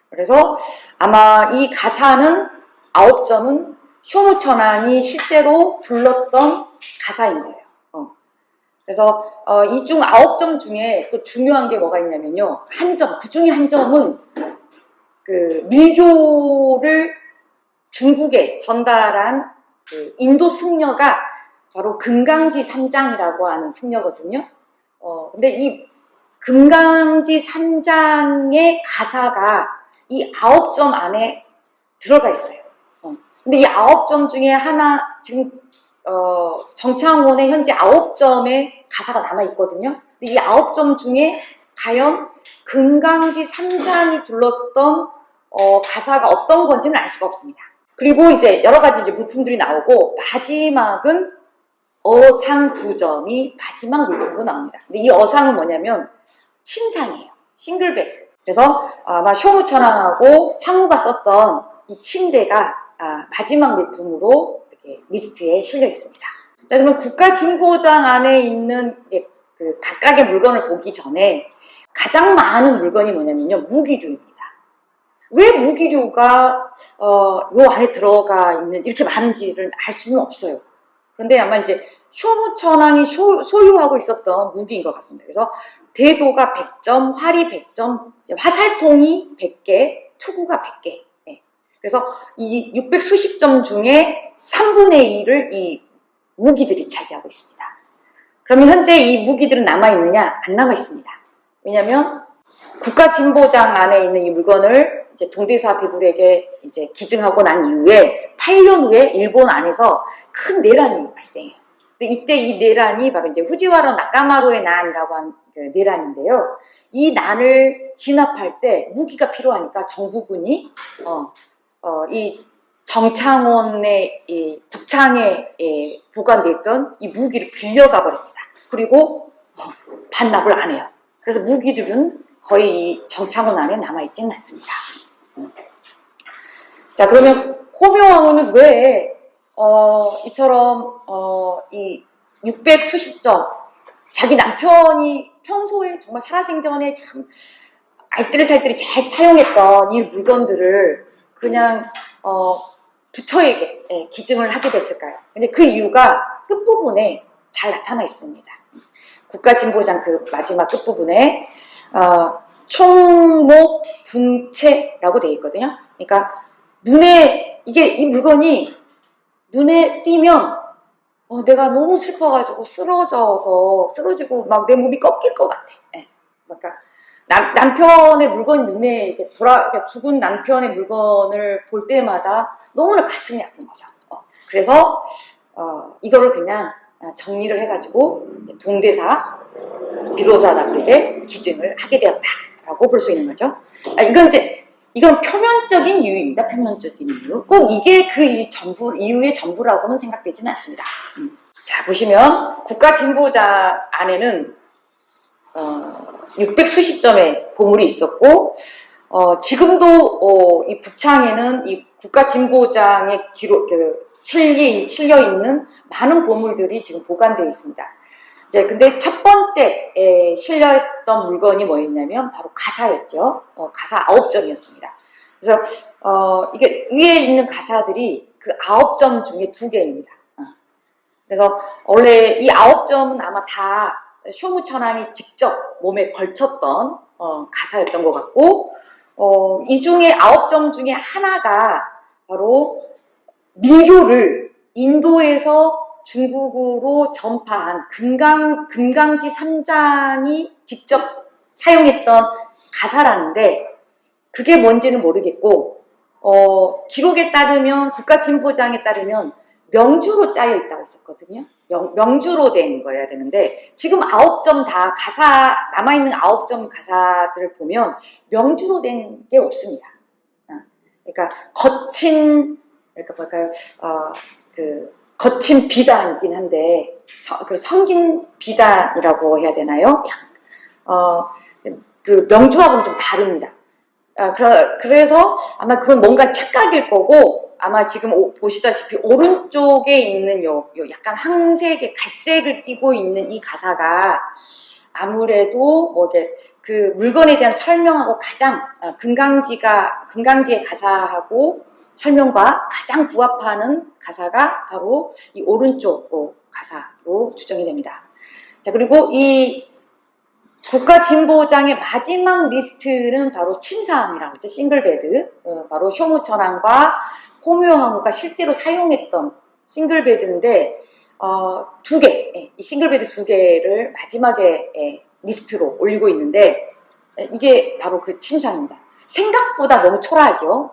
그래서 아마 이 가사는 9점은 쇼노 천황이 실제로 불렀던 가사인 거예요. 그래서 이 중 9점 중에 또 중요한 게 뭐가 있냐면요. 한 점, 그 중에 한 점은 그 밀교를 중국에 전달한 그 인도 승려가 바로 금강지 삼장이라고 하는 승려거든요. 근데 이 금강지 삼장의 가사가 이 9점 안에 들어가 있어요. 근데 이 9점 중에 하나, 지금, 정창원의 현재 9점의 가사가 남아있거든요. 근데 이 9점 중에 과연 금강지 삼장이 둘렀던, 가사가 어떤 건지는 알 수가 없습니다. 그리고 이제 여러 가지 이제 물품들이 나오고, 마지막은 어상 2점이 마지막 물품으로 나옵니다. 근데 이 어상은 뭐냐면, 침상이에요. 싱글베드. 그래서 아마 쇼무 천황하고 황후가 썼던 이 침대가 마지막 물품으로 이렇게 리스트에 실려 있습니다. 자, 그러면 국가진보장 안에 있는 이제 그 각각의 물건을 보기 전에 가장 많은 물건이 뭐냐면요, 무기류입니다. 왜 무기류가 요 안에 들어가 있는 이렇게 많은지를 알 수는 없어요. 그런데 아마 이제 쇼무 천황이 소유하고 있었던 무기인 것 같습니다. 그래서 대도가 100점, 활이 100점, 화살통이 100개, 투구가 100개. 그래서 이 600 수십 점 중에 3분의 1을 이 무기들이 차지하고 있습니다. 그러면 현재 이 무기들은 남아있느냐? 안 남아있습니다. 왜냐면 국가진보장 안에 있는 이 물건을 이제 동대사 대불에게 이제 기증하고 난 이후에 8년 후에 일본 안에서 큰 내란이 발생해요. 근데 이때 이 내란이 바로 이제 후지와라 나카마루의 난이라고 하는 내란인데요. 이 난을 진압할 때 무기가 필요하니까 정부군이 이 정창원의 이 북창에 보관되어 있던 이 무기를 빌려가 버립니다. 그리고 반납을 안 해요. 그래서 무기들은 거의 이 정창원 안에 남아있지는 않습니다. 자, 그러면 호묘왕후는 왜 이처럼 이 600 수십 점 자기 남편이 평소에 정말 살아생전에 참 알뜰살뜰히 잘 사용했던 이 물건들을 그냥 부처에게 기증을 하게 됐을까요? 근데 그 이유가 끝부분에 잘 나타나 있습니다. 국가진보장 그 마지막 끝부분에 총목 분체라고 되어 있거든요. 그러니까 눈에 이 물건이 눈에 띄면 내가 너무 슬퍼가지고 쓰러지고 막 내 몸이 꺾일 것 같아. 그러니까 남편의 물건이 눈에 이렇게 죽은 남편의 물건을 볼 때마다 너무나 가슴이 아픈 거죠. 그래서 이거를 그냥 정리를 해가지고 동대사 비로자답게 기증을 하게 되었다라고 볼 수 있는 거죠. 이건 표면적인 이유입니다. 표면적인 이유. 꼭 이게 그 이유의 전부라고는 생각되지는 않습니다. 자, 보시면 국가진보장 안에는 600 수십 점의 보물이 있었고, 지금도 이 북창에는 이 국가진보장에 실려 있는 많은 보물들이 지금 보관되어 있습니다. 이제 근데 첫 번째 실려있던 물건이 뭐였냐면 바로 가사였죠. 가사 9점이었습니다. 그래서 이게 위에 있는 가사들이 그 9점 중에 2개입니다. 그래서 원래 이 9점은 아마 다 쇼무천왕이 직접 몸에 걸쳤던 가사였던 것 같고, 이 중에 9점 중에 하나가 바로 밀교를 인도에서 중국으로 전파한 금강지 3장이 직접 사용했던 가사라는데, 그게 뭔지는 모르겠고, 기록에 따르면, 국가진보장에 따르면 명주로 짜여 있다고 했었거든요. 명주로 된 거여야 되는데, 지금 9점 다 가사, 남아있는 9점 가사들을 보면 명주로 된 게 없습니다. 그러니까 거친, 그러니까 뭘까요? 거친 비단이긴 한데, 성긴 비단이라고 해야 되나요? 그 명주하고는 좀 다릅니다. 그래서 아마 그건 뭔가 착각일 거고, 아마 지금 보시다시피 오른쪽에 있는 요 약간 황색의 갈색을 띠고 있는 이 가사가 아무래도 그 물건에 대한 설명하고 가장 금강지의 가사하고 설명과 가장 부합하는 가사가 바로 이 오른쪽 가사로 추정이 됩니다. 자, 그리고 이 국가진보장의 마지막 리스트는 바로 침상이라고 했죠. 싱글베드. 바로 쇼무천왕과 호묘항우가 실제로 사용했던 싱글베드인데, 2개, 이 싱글베드 2개를 마지막에 리스트로 올리고 있는데, 이게 바로 그 침상입니다. 생각보다 너무 초라하죠.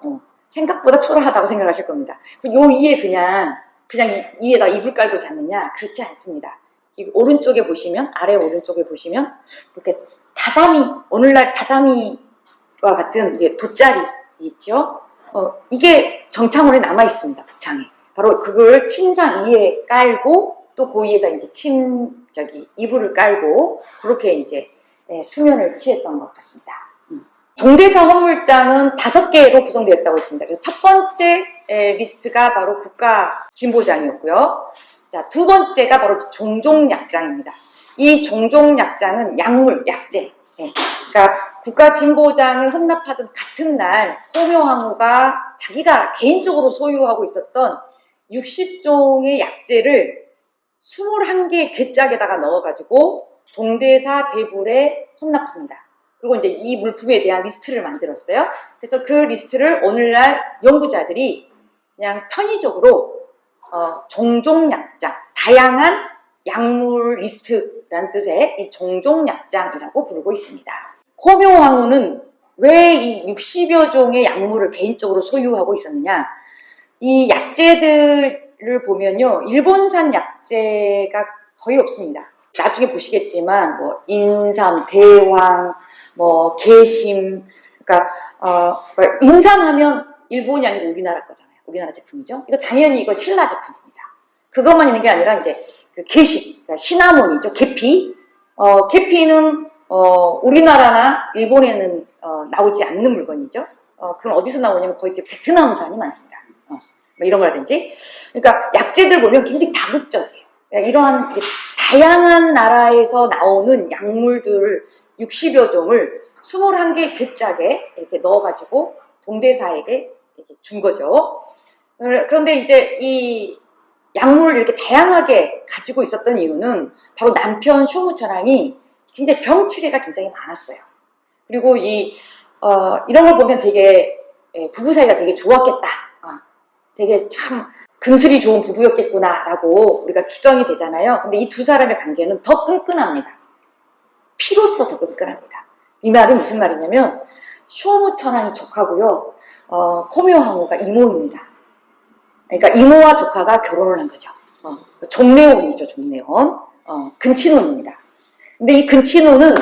생각보다 초라하다고 생각하실 겁니다. 요 위에 그냥 이에다 이불 깔고 잤느냐? 그렇지 않습니다. 오른쪽에 보시면, 아래 오른쪽에 보시면, 이렇게 오늘날 다다미와 같은 돗자리 있죠? 이게 정창원에 남아 있습니다, 북창에. 바로 그걸 침상 위에 깔고, 또 그 위에다 이제 이불을 깔고, 그렇게 이제, 수면을 취했던 것 같습니다. 동대사 헌물장은 5개로 구성되었다고 했습니다. 그래서 첫 번째 리스트가 바로 국가진보장이었고요. 자, 2번째가 바로 종종약장입니다. 이 종종약장은 약물, 약재. 그러니까 국가진보장을 헌납하던 같은 날 호묘항우가 자기가 개인적으로 소유하고 있었던 60종의 약재를 21개의 괴짝에다가 넣어가지고 동대사 대불에 헌납합니다. 그리고 이제 이 물품에 대한 리스트를 만들었어요. 그래서 그 리스트를 오늘날 연구자들이 그냥 편의적으로 종종약장, 다양한 약물 리스트라는 뜻의 이 종종약장이라고 부르고 있습니다. 호묘항우는 왜 이 60여 종의 약물을 개인적으로 소유하고 있었느냐? 이 약재들을 보면요, 일본산 약재가 거의 없습니다. 나중에 보시겠지만 인삼, 대왕, 개심, 그러니까 인삼하면 일본이 아니고 우리나라 거잖아요. 우리나라 제품이죠. 이거 당연히 이거 신라 제품입니다. 그것만 있는 게 아니라 이제 그 계시, 그러니까 시나몬이죠. 계피. 계피는 우리나라나 일본에는 나오지 않는 물건이죠. 그건 어디서 나오냐면 거의 베트남산이 많습니다. 이런 거라든지. 그러니까 약재들 보면 굉장히 다국적이에요. 이러한 다양한 나라에서 나오는 약물들을 60여 종을 21개 괴짝에 이렇게 넣어가지고 동대사에게 이렇게 준 거죠. 그런데 이제 이 약물을 이렇게 다양하게 가지고 있었던 이유는 바로 남편 쇼무천왕이 굉장히 병치레가 굉장히 많았어요. 그리고 이런 걸 보면 되게 부부 사이가 되게 좋았겠다. 되게 참 금슬이 좋은 부부였겠구나라고 우리가 추정이 되잖아요. 근데 이 두 사람의 관계는 더 끈끈합니다. 피로써 더 끈끈합니다. 이 말은 무슨 말이냐면 쇼무천왕이 조카고요. 호묘항우가 이모입니다. 그러니까 이모와 조카가 결혼을 한 거죠. 종래혼이죠, 종래혼. 근친혼입니다. 근데 이 근친혼은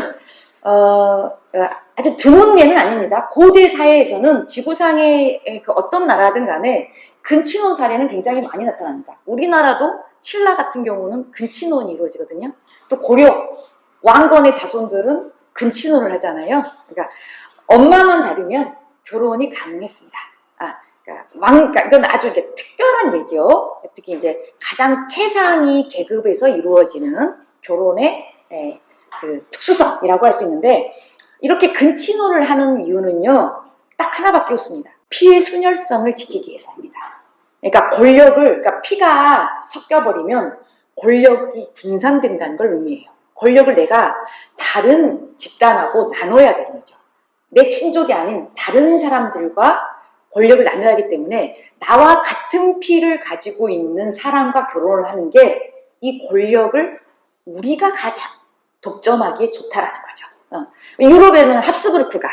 아주 드문 예는 아닙니다. 고대 사회에서는 지구상의 그 어떤 나라든 간에 근친혼 사례는 굉장히 많이 나타납니다. 우리나라도 신라 같은 경우는 근친혼이 이루어지거든요. 또 고려 왕건의 자손들은 근친혼을 하잖아요. 그러니까 엄마만 다르면 결혼이 가능했습니다. 그러니까 이건 아주 특별한 예죠. 특히 이제 가장 최상위 계급에서 이루어지는 결혼의 그 특수성이라고 할 수 있는데, 이렇게 근친혼을 하는 이유는요, 딱 하나밖에 없습니다. 피의 순혈성을 지키기 위해서입니다. 그러니까 그러니까 피가 섞여버리면 권력이 분산된다는 걸 의미해요. 권력을 내가 다른 집단하고 나눠야 되는 거죠. 내 친족이 아닌 다른 사람들과 권력을 나눠야 하기 때문에 나와 같은 피를 가지고 있는 사람과 결혼을 하는 게 이 권력을 우리가 가장 독점하기에 좋다라는 거죠. 유럽에는 합스부르크가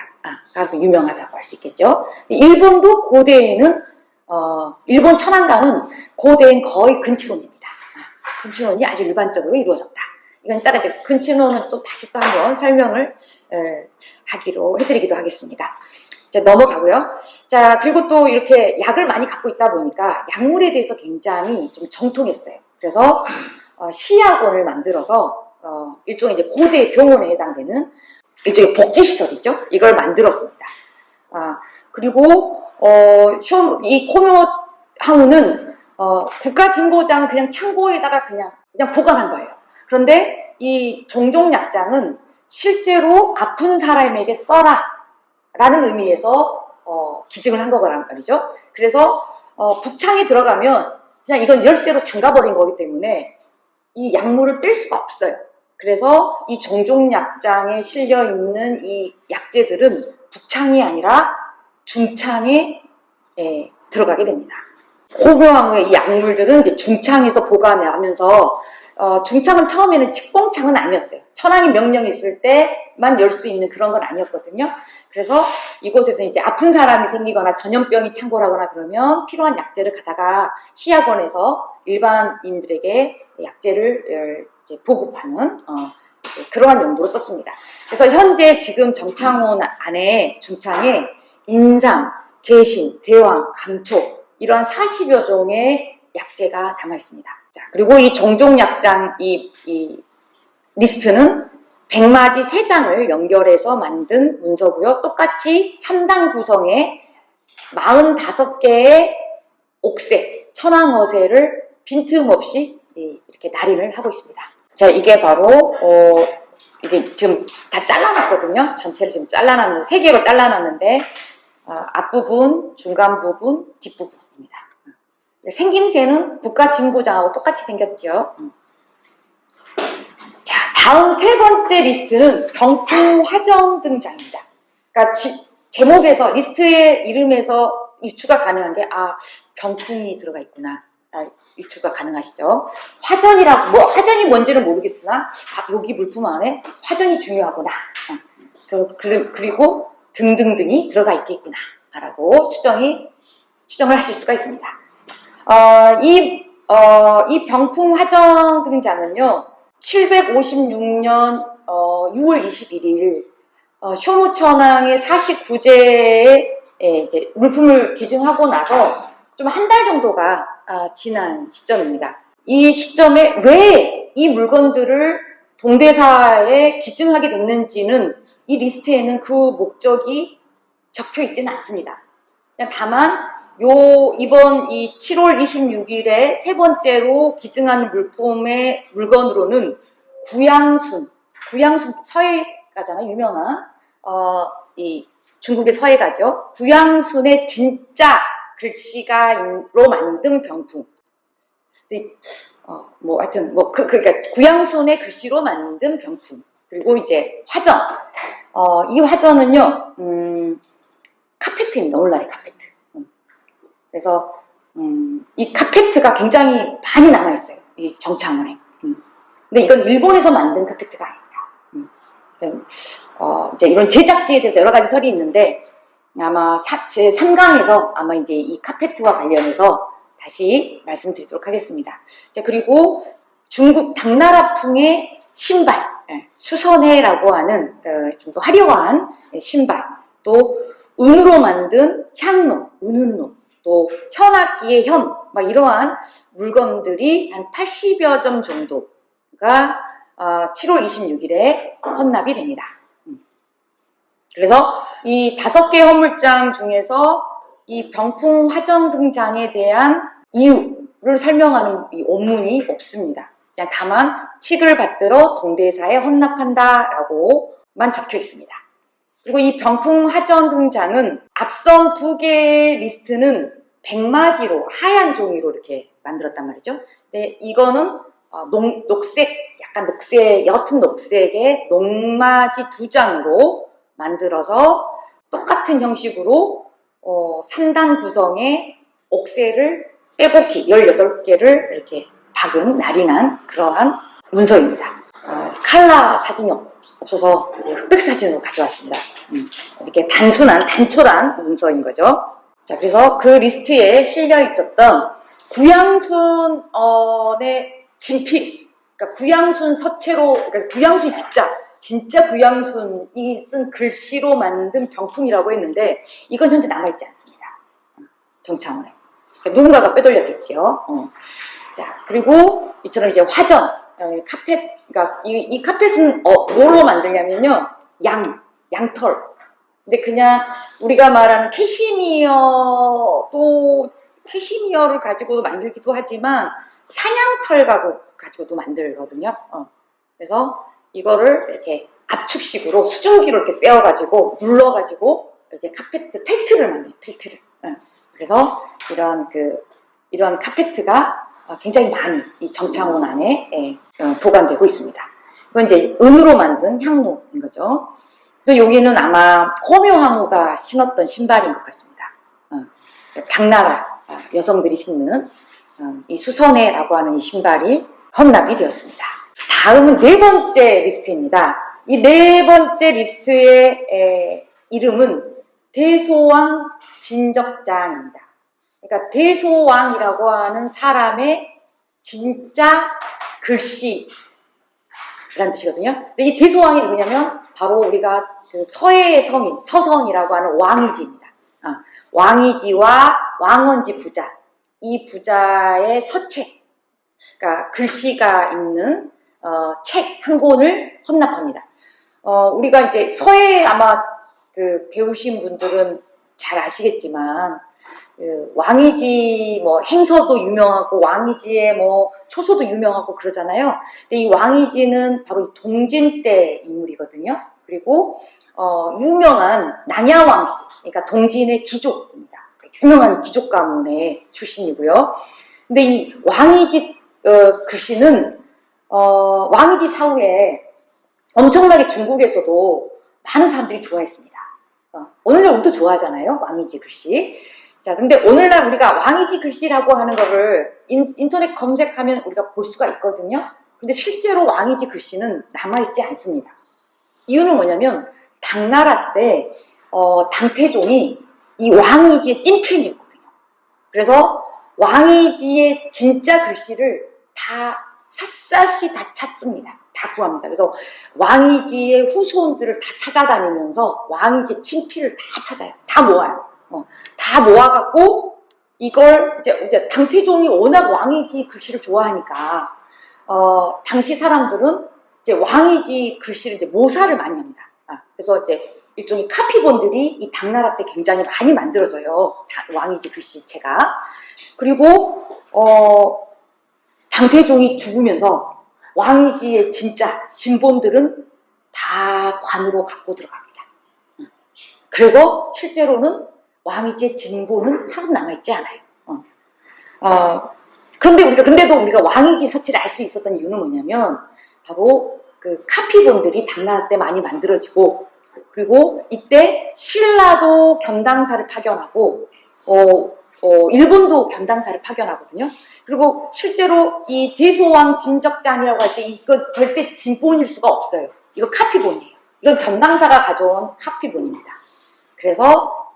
유명하다고 할 수 있겠죠. 일본도 고대에는 일본 천황강은 고대엔 거의 근친혼입니다. 근친혼이 아주 일반적으로 이루어졌다. 이건 따라 이제 근친혼은 또 다시 또 한번 설명을 하기로 해드리기도 하겠습니다. 자, 넘어가고요. 자, 그리고 또 이렇게 약을 많이 갖고 있다 보니까 약물에 대해서 굉장히 좀 정통했어요. 그래서 시약원을 만들어서 일종의 이제 고대 병원에 해당되는 일종의 복지시설이죠. 이걸 만들었습니다. 그리고 이 코묘 항우는 국가진보장은 그냥 창고에다가 그냥 보관한 거예요. 그런데 이 종종약장은 실제로 아픈 사람에게 써라 라는 의미에서 기증을 한 거란 말이죠. 그래서 북창에 들어가면 그냥 이건 열쇠로 잠가버린 거기 때문에 이 약물을 뺄 수가 없어요. 그래서 이 종종약장에 실려있는 이 약재들은 북창이 아니라 중창에 들어가게 됩니다. 고묘항의 이 약물들은 이제 중창에서 보관하면서 중창은 처음에는 측봉창은 아니었어요. 천황이 명령이 있을 때만 열 수 있는 그런 건 아니었거든요. 그래서 이곳에서 이제 아픈 사람이 생기거나 전염병이 창궐하거나 그러면 필요한 약재를 가다가 시약원에서 일반인들에게 약재를 이제 보급하는 그러한 용도로 썼습니다. 그래서 현재 지금 정창원 안에 중창에 인삼, 개신, 대왕, 감초 이러한 40여 종의 약재가 남아 있습니다. 자, 그리고 이 종종약장 이 리스트는 100마지 3장을 연결해서 만든 문서고요. 똑같이 3당 구성의 45개의 옥새, 천황어새를 빈틈없이 이렇게 날인을 하고 있습니다. 자, 이게 바로 이게 지금 다 잘라놨거든요. 전체를 지금 잘라놨는데 3개로 잘라놨는데 앞부분, 중간 부분, 뒷부분입니다. 생김새는 국가진보장하고 똑같이 생겼죠. 자, 다음 3번째 리스트는 병풍화정 등장입니다. 그러니까 제목에서 리스트의 이름에서 유추가 가능한 게 병풍이 들어가 있구나. 유추가 가능하시죠. 화전이라고 화전이 뭔지는 모르겠으나 여기 물품 안에 화전이 중요하구나. 그리고 등등등이 들어가 있겠구나 라고 추정을 하실 수가 있습니다. 이 병풍화정 등장은요 756년 6월 21일 쇼무천왕의 49제에 이제 물품을 기증하고 나서 좀 한 달 정도가 지난 시점입니다. 이 시점에 왜 이 물건들을 동대사에 기증하게 됐는지는 이 리스트에는 그 목적이 적혀 있지는 않습니다. 그냥 다만 이번 이 7월 26일에 3번째로 기증한 물건으로는 구양순 서예가잖아요. 유명한 이 중국의 서예가죠. 구양순의 진짜 글씨가로 만든 병풍. 하여튼 그러니까 구양순의 글씨로 만든 병풍. 그리고 이제 화전. 이 화전은요 카페트입니다. 오늘날의 카페트. 그래서 이 카페트가 굉장히 많이 남아있어요. 이 정창원에. 근데 이건 일본에서 만든 카페트가 아닙니다. 이제 이런 제작지에 대해서 여러 가지 설이 있는데 아마 제 3강에서 아마 이제 이 카페트와 관련해서 다시 말씀드리도록 하겠습니다. 자, 그리고 중국 당나라풍의 신발, 수선해라고 하는 좀 더 화려한 신발, 또 은으로 만든 향로, 은은로, 또 현악기의 현, 이러한 물건들이 한 80여 점 정도가 7월 26일에 헌납이 됩니다. 그래서 이 5개 헌물장 중에서 이 병풍화정 등장에 대한 이유를 설명하는 이 원문이 없습니다. 그냥 다만 칙을 받들어 동대사에 헌납한다라고만 적혀 있습니다. 그리고 이 병풍화전 등장은 앞선 두 개의 리스트는 백마지로 하얀 종이로 이렇게 만들었단 말이죠. 근데 이거는 녹색, 약간 녹색, 옅은 녹색의 녹마지 2장으로 만들어서 똑같은 형식으로 3단 구성의 옥새를 빼곡히 18개를 이렇게 박은 나린한 그러한 문서입니다. 칼라 사진이 없어서 흑백 사진으로 가져왔습니다. 이렇게 단촐한 문서인 거죠. 자, 그래서 그 리스트에 실려 있었던 구양순의 진필, 그러니까 구양순 서체로, 그러니까 구양순이 진짜 구양순이 쓴 글씨로 만든 병풍이라고 했는데 이건 현재 남아있지 않습니다. 정창원에. 그러니까 누군가가 빼돌렸겠지요. 자, 그리고 이처럼 이제 화전, 카펫, 그러니까 이 카펫은 뭘로 만들냐면요, 양털. 근데 그냥 우리가 말하는 캐시미어를 가지고도 만들기도 하지만 사냥털 가지고도 만들거든요. 그래서 이거를 이렇게 압축식으로 수증기로 이렇게 세워가지고 눌러가지고 이렇게 펠트를 만들어요. 펠트를. 그래서 이런 카페트가 굉장히 많이 이 정창원 안에 보관되고 있습니다. 이건 이제 은으로 만든 향로인 거죠. 또 여기는 아마 호묘황후가 신었던 신발인 것 같습니다. 당나라 여성들이 신는 이 수선회라고 하는 이 신발이 헌납이 되었습니다. 다음은 4번째 리스트입니다. 이 4번째 리스트의 이름은 대소왕 진적장입니다. 그러니까 대소왕이라고 하는 사람의 진짜 글씨라는 뜻이거든요. 근데 이 대소왕이 누구냐면 바로 우리가 그 서해의 성인 서선이라고 하는 왕이지입니다. 왕이지와 왕원지 부자, 이 부자의 서책, 그러니까 글씨가 있는 책 한 권을 헌납합니다. 우리가 이제 서해 아마 그 배우신 분들은 잘 아시겠지만 왕이지 뭐 행서도 유명하고 왕이지의 뭐 초소도 유명하고 그러잖아요. 근데 이 왕이지는 바로 동진 때 인물이거든요. 그리고 유명한 낭야왕씨, 그러니까 동진의 귀족입니다. 유명한 귀족 가문의 출신이고요. 근데 이 왕이지 글씨는 왕이지 사후에 엄청나게 중국에서도 많은 사람들이 좋아했습니다. 오늘날 우리도 좋아하잖아요, 왕이지 글씨. 자, 근데 오늘날 우리가 왕이지 글씨라고 하는 거를 인터넷 검색하면 우리가 볼 수가 있거든요. 근데 실제로 왕이지 글씨는 남아있지 않습니다. 이유는 뭐냐면 당나라 때 당태종이 이 왕이지의 찐팬이었거든요. 그래서 왕이지의 진짜 글씨를 다 샅샅이 다 찾습니다. 다 구합니다. 그래서 왕이지의 후손들을 다 찾아다니면서 왕이지 친필을 다 찾아요. 다 모아요. 다 모아갖고 이걸 이제 당태종이 워낙 왕이지 글씨를 좋아하니까 당시 사람들은 이제 왕이지 글씨를 이제 모사를 많이 합니다. 그래서 이제 일종의 카피본들이 이 당나라 때 굉장히 많이 만들어져요. 왕이지 글씨체가. 그리고 당태종이 죽으면서 왕이지의 진짜 진본들은 다 관으로 갖고 들어갑니다. 그래서 실제로는 왕이지의 진본은 하나도 남아있지 않아요. 근데도 우리가 왕이지 서체를 알 수 있었던 이유는 뭐냐면 바로 그 카피본들이 당나라 때 많이 만들어지고, 그리고 이때 신라도 견당사를 파견하고 일본도 견당사를 파견하거든요. 그리고 실제로 이 대소왕 진적장이라고 할 때 이거 절대 진본일 수가 없어요. 이거 카피본이에요. 이건 견당사가 가져온 카피본입니다. 그래서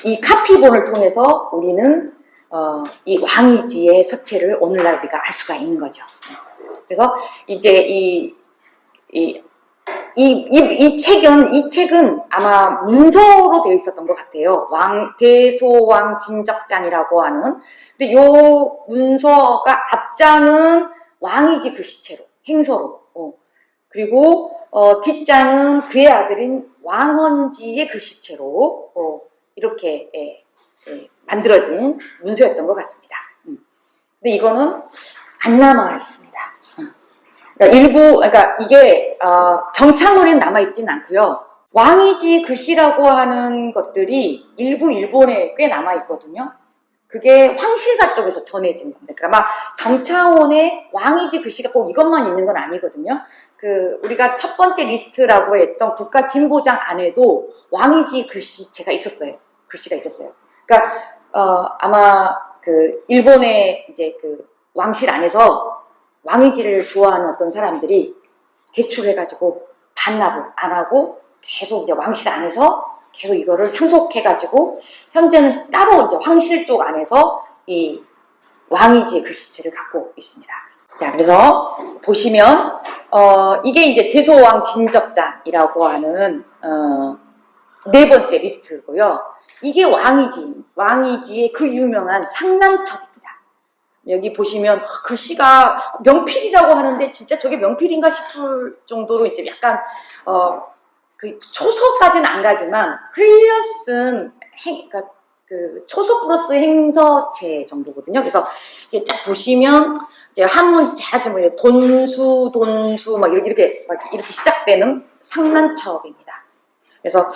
이 카피본을 통해서 우리는 이 왕이지의 서체를 오늘날 우리가 알 수가 있는 거죠. 그래서 이제 이 책은 아마 문서로 되어 있었던 것 같아요. 대소왕 진적장이라고 하는. 근데 요 문서가 앞장은 왕이지 글씨체로, 행서로. 그리고 뒷장은 그의 아들인 왕헌지의 글씨체로 이렇게 만들어진 문서였던 것 같습니다. 근데 이거는 안 남아 있습니다. 그러니까 일부, 그러니까 이게 정창원에는 남아있지는 않고요. 왕이지 글씨라고 하는 것들이 일부 일본에 꽤 남아있거든요. 그게 황실가 쪽에서 전해진 겁니다. 그러니까 막 정창원의 왕이지 글씨가 꼭 이것만 있는 건 아니거든요. 우리가 첫 번째 리스트라고 했던 국가진보장 안에도 왕이지 글씨체가 있었어요. 글씨가 있었어요. 그러니까, 아마 일본의 이제 왕실 안에서 왕이지를 좋아하는 어떤 사람들이 대출해가지고 반납을 안 하고 계속 이제 왕실 안에서 계속 이거를 상속해가지고 현재는 따로 이제 황실 쪽 안에서 이 왕이지의 글씨체를 갖고 있습니다. 자, 그래서 보시면 이게 이제 대소왕 진적장이라고 하는 네 번째 리스트고요. 이게 왕이지의 그 유명한 상난첩입니다. 여기 보시면 글씨가 명필이라고 하는데 진짜 저게 명필인가 싶을 정도로 이제 약간 초서까지는 안 가지만 흘려 쓴 그러니까 초서 플러스 행서체 정도거든요. 그래서 이게 쫙 보시면 이제 한문 잘 쓰면 돈수 막 이렇게 시작되는 상난첩입니다. 그래서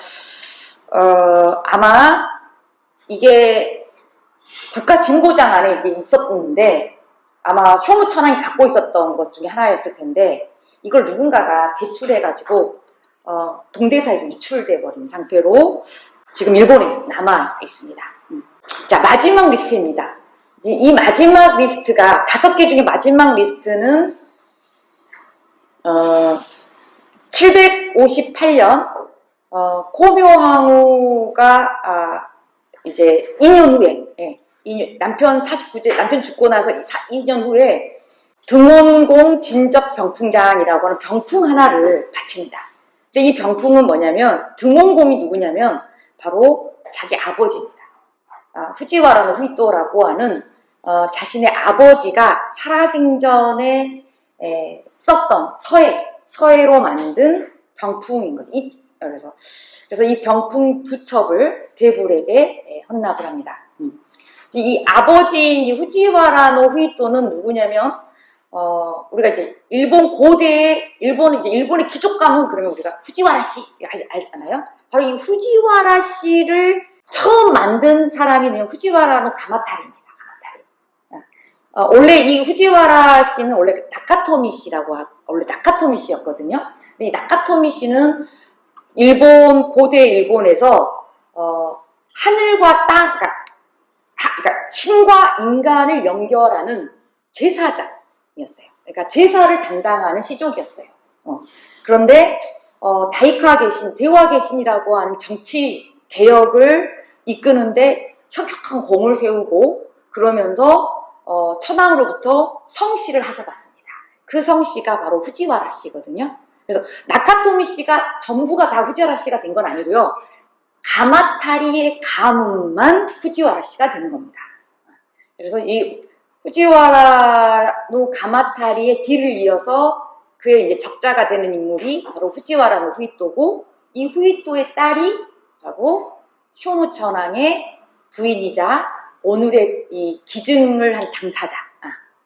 아마 이게 국가진보장 안에 이게 있었는데 아마 쇼무천왕이 갖고 있었던 것 중에 하나였을 텐데 이걸 누군가가 대출해가지고 동대사에서 유출돼 버린 상태로 지금 일본에 남아 있습니다. 자, 마지막 리스트입니다. 이 마지막 리스트가 5개 중에 마지막 리스트는 758년 고묘항우가 이제 2년 후에 남편 죽고 나서 2년 후에 등원공 진적 병풍장이라고 하는 병풍 하나를 바칩니다. 근데 이 병풍은 뭐냐면 등원공이 누구냐면 바로 자기 아버지입니다. 후지와라 후이토라고 하는 자신의 아버지가 살아생전에 썼던 서예로 만든 병풍인 거죠. 그래서 이 병풍 2첩을 대불에게 헌납을 합니다. 이 아버지 후지와라 후이토는 누구냐면 우리가 이제 일본의 귀족 가문 그러면 우리가 후지와라 씨 알잖아요. 바로 이 후지와라 씨를 처음 만든 사람이 후지와라 가마타리입니다. 원래 이 후지와라 씨는 원래 나카토미 씨라고 원래 나카토미 씨였거든요. 근데 이 나카토미 씨는 고대 일본에서 하늘과 땅, 그러니까 신과 인간을 연결하는 제사장이었어요. 그러니까 제사를 담당하는 시족이었어요. 그런데 대화 개신이라고 하는 정치 개혁을 이끄는데 혁혁한 공을 세우고 그러면서 천황으로부터 성씨를 하사받습니다. 그 성씨가 바로 후지와라 씨거든요. 그래서 나카토미 씨가 전부가 다 후지와라 씨가 된 건 아니고요. 가마타리의 가문만 후지와라 씨가 되는 겁니다. 그래서 이 후지와라 가마타리의 뒤를 이어서 그의 이제 적자가 되는 인물이 바로 후지와라 후이토고 이 후이토의 딸이 바로 쇼무천왕의 부인이자 오늘의 이 기증을 한 당사자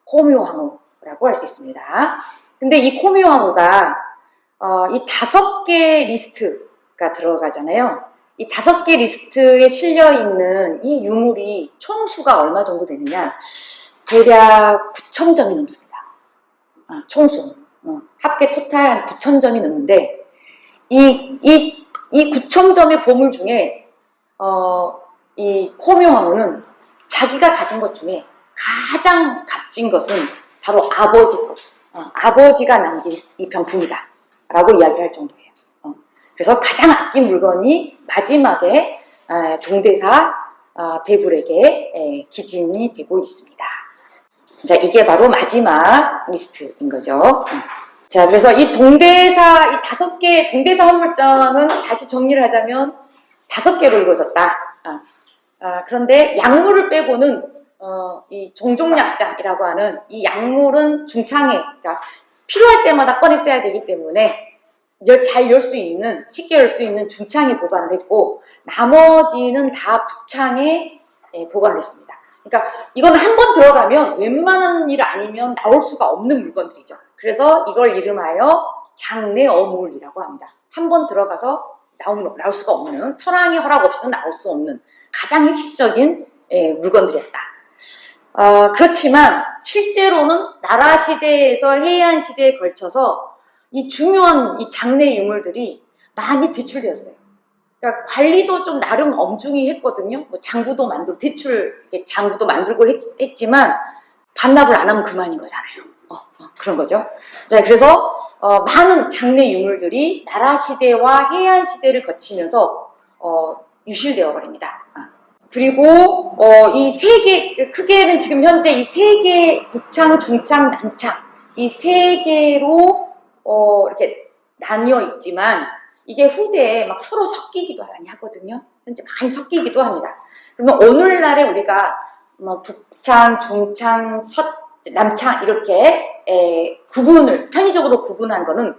코묘항우라고 할 수 있습니다. 근데 이 코묘항우가 이 5개 리스트가 들어가잖아요. 이 5개 리스트에 실려있는 이 유물이 총수가 얼마 정도 되느냐 대략 9,000점이 넘습니다. 총수 합계 토탈 한 9,000점이 넘는데 이 9,000점의 보물 중에 이 코묘항우는 자기가 가진 것 중에 가장 값진 것은 바로 아버지 것, 아버지가 남긴 이 병풍이다 라고 이야기를 할 정도예요. 그래서 가장 아낀 물건이 마지막에 동대사 대불에게 기증이 되고 있습니다. 자, 이게 바로 마지막 리스트인 거죠. 자, 그래서 이 동대사, 이 5개 동대사 헌물장은 다시 정리를 하자면 5개로 이루어졌다. 그런데 약물을 빼고는 이 종종약장이라고 하는 이 약물은 중창에 그러니까 필요할 때마다 꺼내 써야 되기 때문에 잘 열 수 있는 쉽게 열 수 있는 중창에 보관됐고 나머지는 다 북창에 보관됐습니다. 그러니까 이건 한 번 들어가면 웬만한 일 아니면 나올 수가 없는 물건들이죠. 그래서 이걸 이름하여 장내 어물이라고 합니다. 한 번 들어가서 나올 수가 없는, 천황의 허락 없이는 나올 수 없는 가장 핵심적인 물건들이었다. 그렇지만 실제로는 나라 시대에서 해안 시대에 걸쳐서 이 중요한 이 장내 유물들이 많이 대출되었어요. 그러니까 관리도 좀 나름 엄중히 했거든요. 뭐 장부도 만들고 장부도 만들고 했지만 반납을 안 하면 그만인 거잖아요. 그런 거죠. 자, 그래서 많은 장내 유물들이 나라 시대와 해안 시대를 거치면서 유실되어 버립니다. 그리고 이 세 개, 크게는 지금 현재 이 세 개, 북창, 중창, 남창 이 세 개로 이렇게 나뉘어 있지만 이게 후대에 막 서로 섞이기도 많이 하거든요. 현재 많이 섞이기도 합니다. 그러면 오늘날에 우리가 뭐 북창, 중창, 남창 이렇게 편의적으로 구분한 거는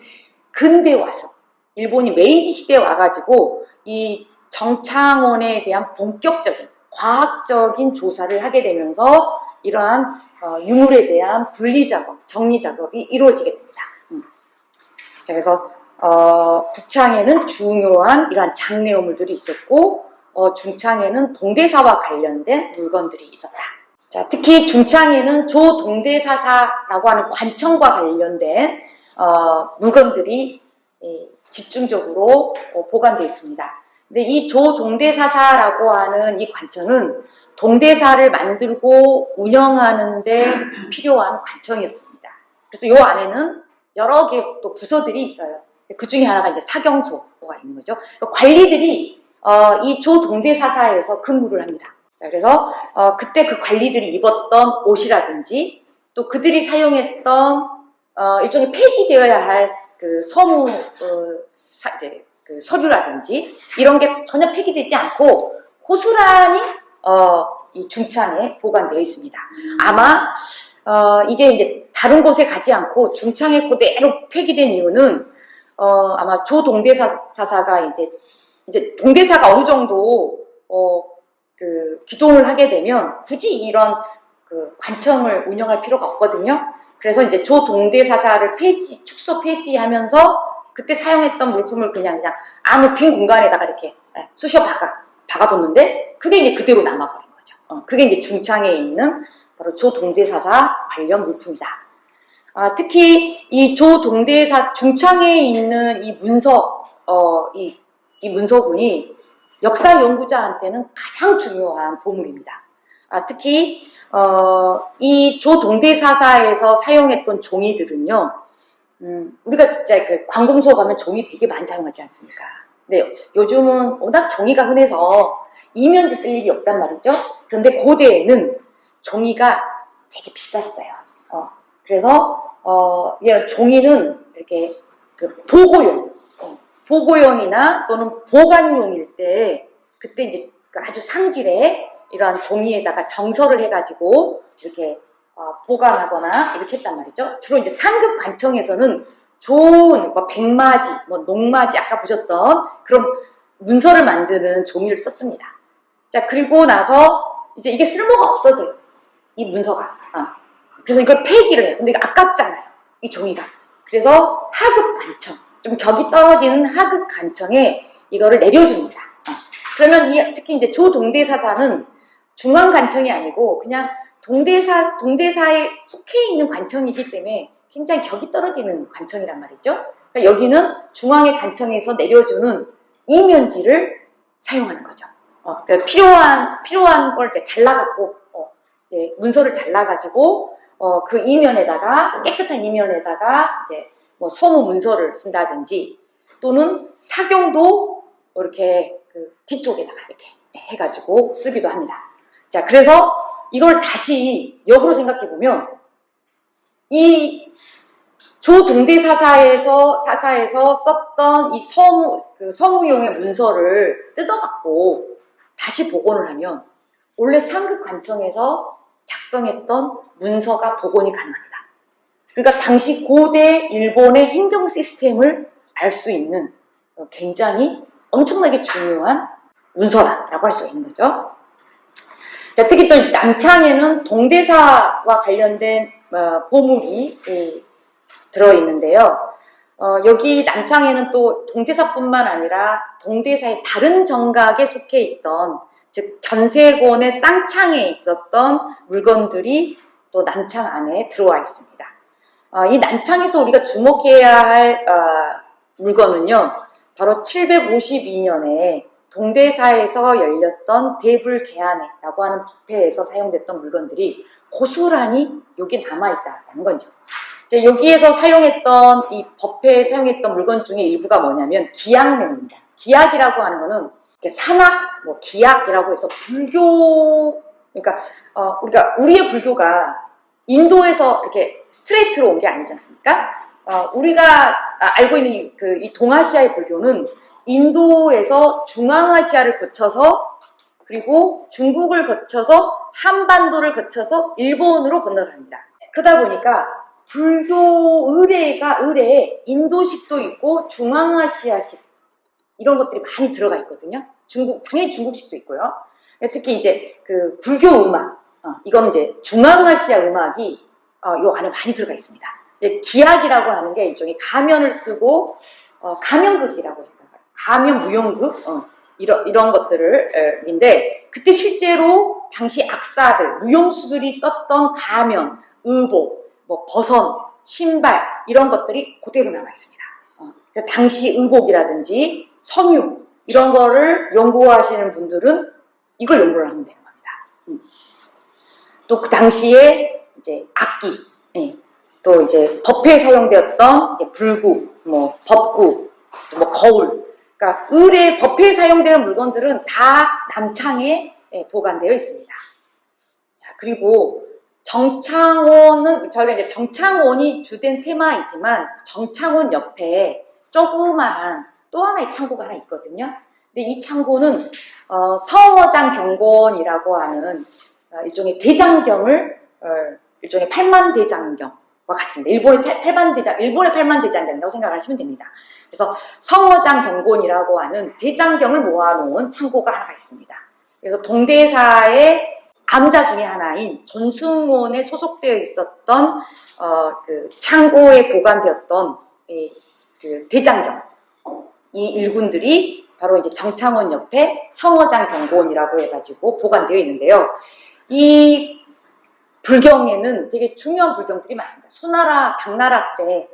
근대 와서 일본이 메이지 시대에 와가지고 이 정창원에 대한 본격적인 과학적인 조사를 하게 되면서 이러한 유물에 대한 분리 작업, 정리 작업이 이루어지게 됩니다. 자, 그래서 북창에는 중요한 이러한 장내 유물들이 있었고 중창에는 동대사와 관련된 물건들이 있었다. 자, 특히 중창에는 조동대사사라고 하는 관청과 관련된 물건들이 집중적으로 보관되어 있습니다. 근데 이 조동대사사라고 하는 이 관청은 동대사를 만들고 운영하는 데 필요한 관청이었습니다. 그래서 이 안에는 여러 개 또 부서들이 있어요. 그 중에 하나가 이제 사경소가 있는 거죠. 관리들이 이 조동대사사에서 근무를 합니다. 자, 그래서 그때 그 관리들이 입었던 옷이라든지 또 그들이 사용했던 일종의 폐기되어야 할 그 서무 그 서류라든지 이런 게 전혀 폐기되지 않고 고스란히 이 중창에 보관되어 있습니다. 아마 이게 이제 다른 곳에 가지 않고 중창에 그대로 폐기된 이유는 아마 조동대사사가 이제 동대사가 어느 정도 그 기동을 하게 되면 굳이 이런 그 관청을 운영할 필요가 없거든요. 그래서 이제 조동대사사를 축소 폐지하면서 그때 사용했던 물품을 그냥 아무 빈 공간에다가 이렇게 쑤셔 박아뒀는데 그게 이제 그대로 남아버린 거죠. 그게 이제 중창에 있는 바로 조동대사사 관련 물품이다. 특히 이 중창에 있는 이 문서, 이 문서군이 역사 연구자한테는 가장 중요한 보물입니다. 특히 이 조동대사사에서 사용했던 종이들은요, 우리가 진짜 그 관공서 가면 종이 되게 많이 사용하지 않습니까? 근데 요즘은 워낙 종이가 흔해서 이면지 쓸 일이 없단 말이죠. 그런데 고대에는 종이가 되게 비쌌어요. 그래서 종이는 이렇게 그 보고용이나 또는 보관용일 때 그때 이제 아주 상질의 이러한 종이에다가 정서를 해가지고 이렇게 보관하거나 이렇게 했단 말이죠. 주로 이제 상급 관청에서는 좋은 백마지, 녹마지 아까 보셨던 그런 문서를 만드는 종이를 썼습니다. 자, 그리고 나서 이제 이게 쓸모가 없어져요. 이 문서가. 그래서 이걸 폐기를 해요. 근데 이거 아깝잖아요. 이 종이가. 그래서 하급 관청, 좀 격이 떨어지는 하급 관청에 이거를 내려줍니다. 그러면 특히 이제 조동대사사는 중앙 관청이 아니고 그냥 동대사에 속해 있는 관청이기 때문에 굉장히 격이 떨어지는 관청이란 말이죠. 그러니까 여기는 중앙의 관청에서 내려주는 이면지를 사용하는 거죠. 그러니까 필요한 걸 이제 잘라갖고, 문서를 잘라가지고, 그 이면에다가, 깨끗한 이면에다가, 이제, 서무 문서를 쓴다든지, 또는 사경도 이렇게 그 뒤쪽에다가 이렇게 해가지고 쓰기도 합니다. 자, 그래서 이걸 다시 역으로 생각해보면, 이 조동대사사에서 썼던 이 서무용의 문서를 뜯어갖고 다시 복원을 하면 원래 상급 관청에서 작성했던 문서가 복원이 가능합니다. 그러니까 당시 고대 일본의 행정 시스템을 알 수 있는 굉장히 엄청나게 중요한 문서라고 할 수 있는 거죠. 자, 특히 또 남창에는 동대사와 관련된 보물이 들어있는데요. 여기 남창에는 또 동대사뿐만 아니라 동대사의 다른 정각에 속해 있던, 즉 견세곤의 쌍창에 있었던 물건들이 또 남창 안에 들어와 있습니다. 이 남창에서 우리가 주목해야 할 물건은요, 바로 752년에 동대사에서 열렸던 대불개안회라고 하는 법회에서 사용됐던 물건들이 고스란히 여기 남아있다는 거죠. 여기에서 사용했던, 이 법회에 사용했던 물건 중에 일부가 뭐냐면 기약맨입니다. 기약이라고 하는 거는 산악, 기약이라고 해서 불교, 그러니까 우리의 불교가 인도에서 이렇게 스트레이트로 온 게 아니지 않습니까? 우리가 알고 있는 이 동아시아의 불교는 인도에서 중앙아시아를 거쳐서, 그리고 중국을 거쳐서 한반도를 거쳐서 일본으로 건너갑니다. 그러다 보니까 불교 의례에 인도식도 있고 중앙아시아식 이런 것들이 많이 들어가 있거든요. 당연히 중국식도 있고요. 특히 이제 그 불교 음악, 이건 이제 중앙아시아 음악이 요 안에 많이 들어가 있습니다. 기악이라고 하는 게 일종의 가면을 쓰고 가면극이라고 생각해요. 가면 무용극 이런 것들인데, 그때 실제로 당시 악사들, 무용수들이 썼던 가면, 의복, 버선, 신발 이런 것들이 그대로 남아 있습니다. 당시 의복이라든지 성유 이런 거를 연구하시는 분들은 이걸 연구를 하면 되는 겁니다. 또 그 당시에 이제 악기, 또 이제 법회에 사용되었던 이제 불구, 법구, 거울, 그러니까 의례 법회에 사용되는 물건들은 다 남창에 보관되어 있습니다. 자, 그리고 정창원은, 저희가 이제 정창원이 주된 테마이지만 정창원 옆에 조그마한 또 하나의 창고가 하나 있거든요. 근데 이 창고는 성어장 경곤이라고 하는 일종의 대장경을, 일종의 팔만대장경과 같습니다. 일본의 팔만대장경이라고 생각하시면 됩니다. 그래서 성어장 경곤이라고 하는 대장경을 모아놓은 창고가 하나가 있습니다. 그래서 동대사의 암자 중에 하나인 존승원에 소속되어 있었던 그 창고에 보관되었던 그 대장경, 이 일군들이 바로 이제 정창원 옆에 성어장 경곤이라고 해가지고 보관되어 있는데요. 이 불경에는 되게 중요한 불경들이 많습니다. 수나라, 당나라 때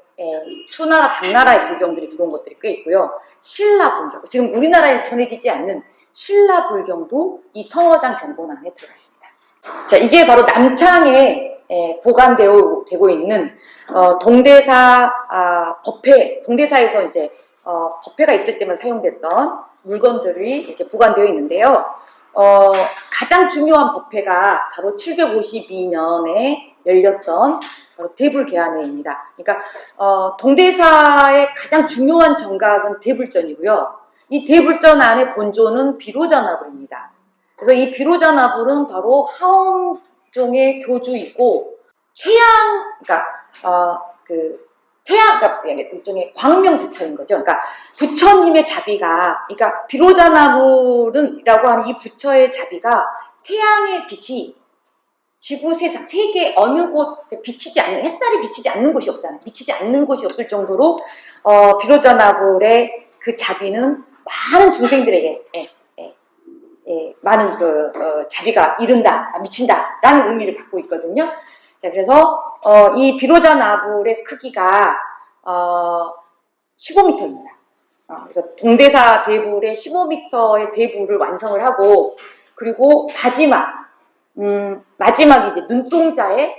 수나라, 당나라의 불경들이 들어온 것들이 꽤 있고요. 신라 불경, 지금 우리나라에 전해지지 않는 신라 불경도 이 성어장 경곤 안에 들어가 있습니다. 자, 이게 바로 남창에 보관되고 있는 동대사 법회, 동대사에서 이제 법회가 있을 때만 사용됐던 물건들이 이렇게 보관되어 있는데요. 가장 중요한 법회가 바로 752년에 열렸던 대불개안회입니다. 그러니까 동대사의 가장 중요한 정각은 대불전이고요. 이 대불전 안의 본조는 비로자나불입니다. 그래서 이 비로자나불은 바로 하엄종의 교주이고 그러니까 일종의 광명 부처인 거죠. 그러니까 부처님의 자비가, 그러니까 비로자나불은이라고 하는 이 부처의 자비가 태양의 빛이 지구 세상, 세계 어느 곳 비치지 않는, 햇살이 비치지 않는 곳이 없잖아요. 비치지 않는 곳이 없을 정도로 비로자나불의 그 자비는 많은 중생들에게 많은 자비가 이른다, 미친다라는 의미를 갖고 있거든요. 자, 그래서 이 비로자나불의 크기가 15m입니다. 그래서 동대사 대불의 15m의 대불을 완성을 하고, 그리고 마지막이 이제 눈동자를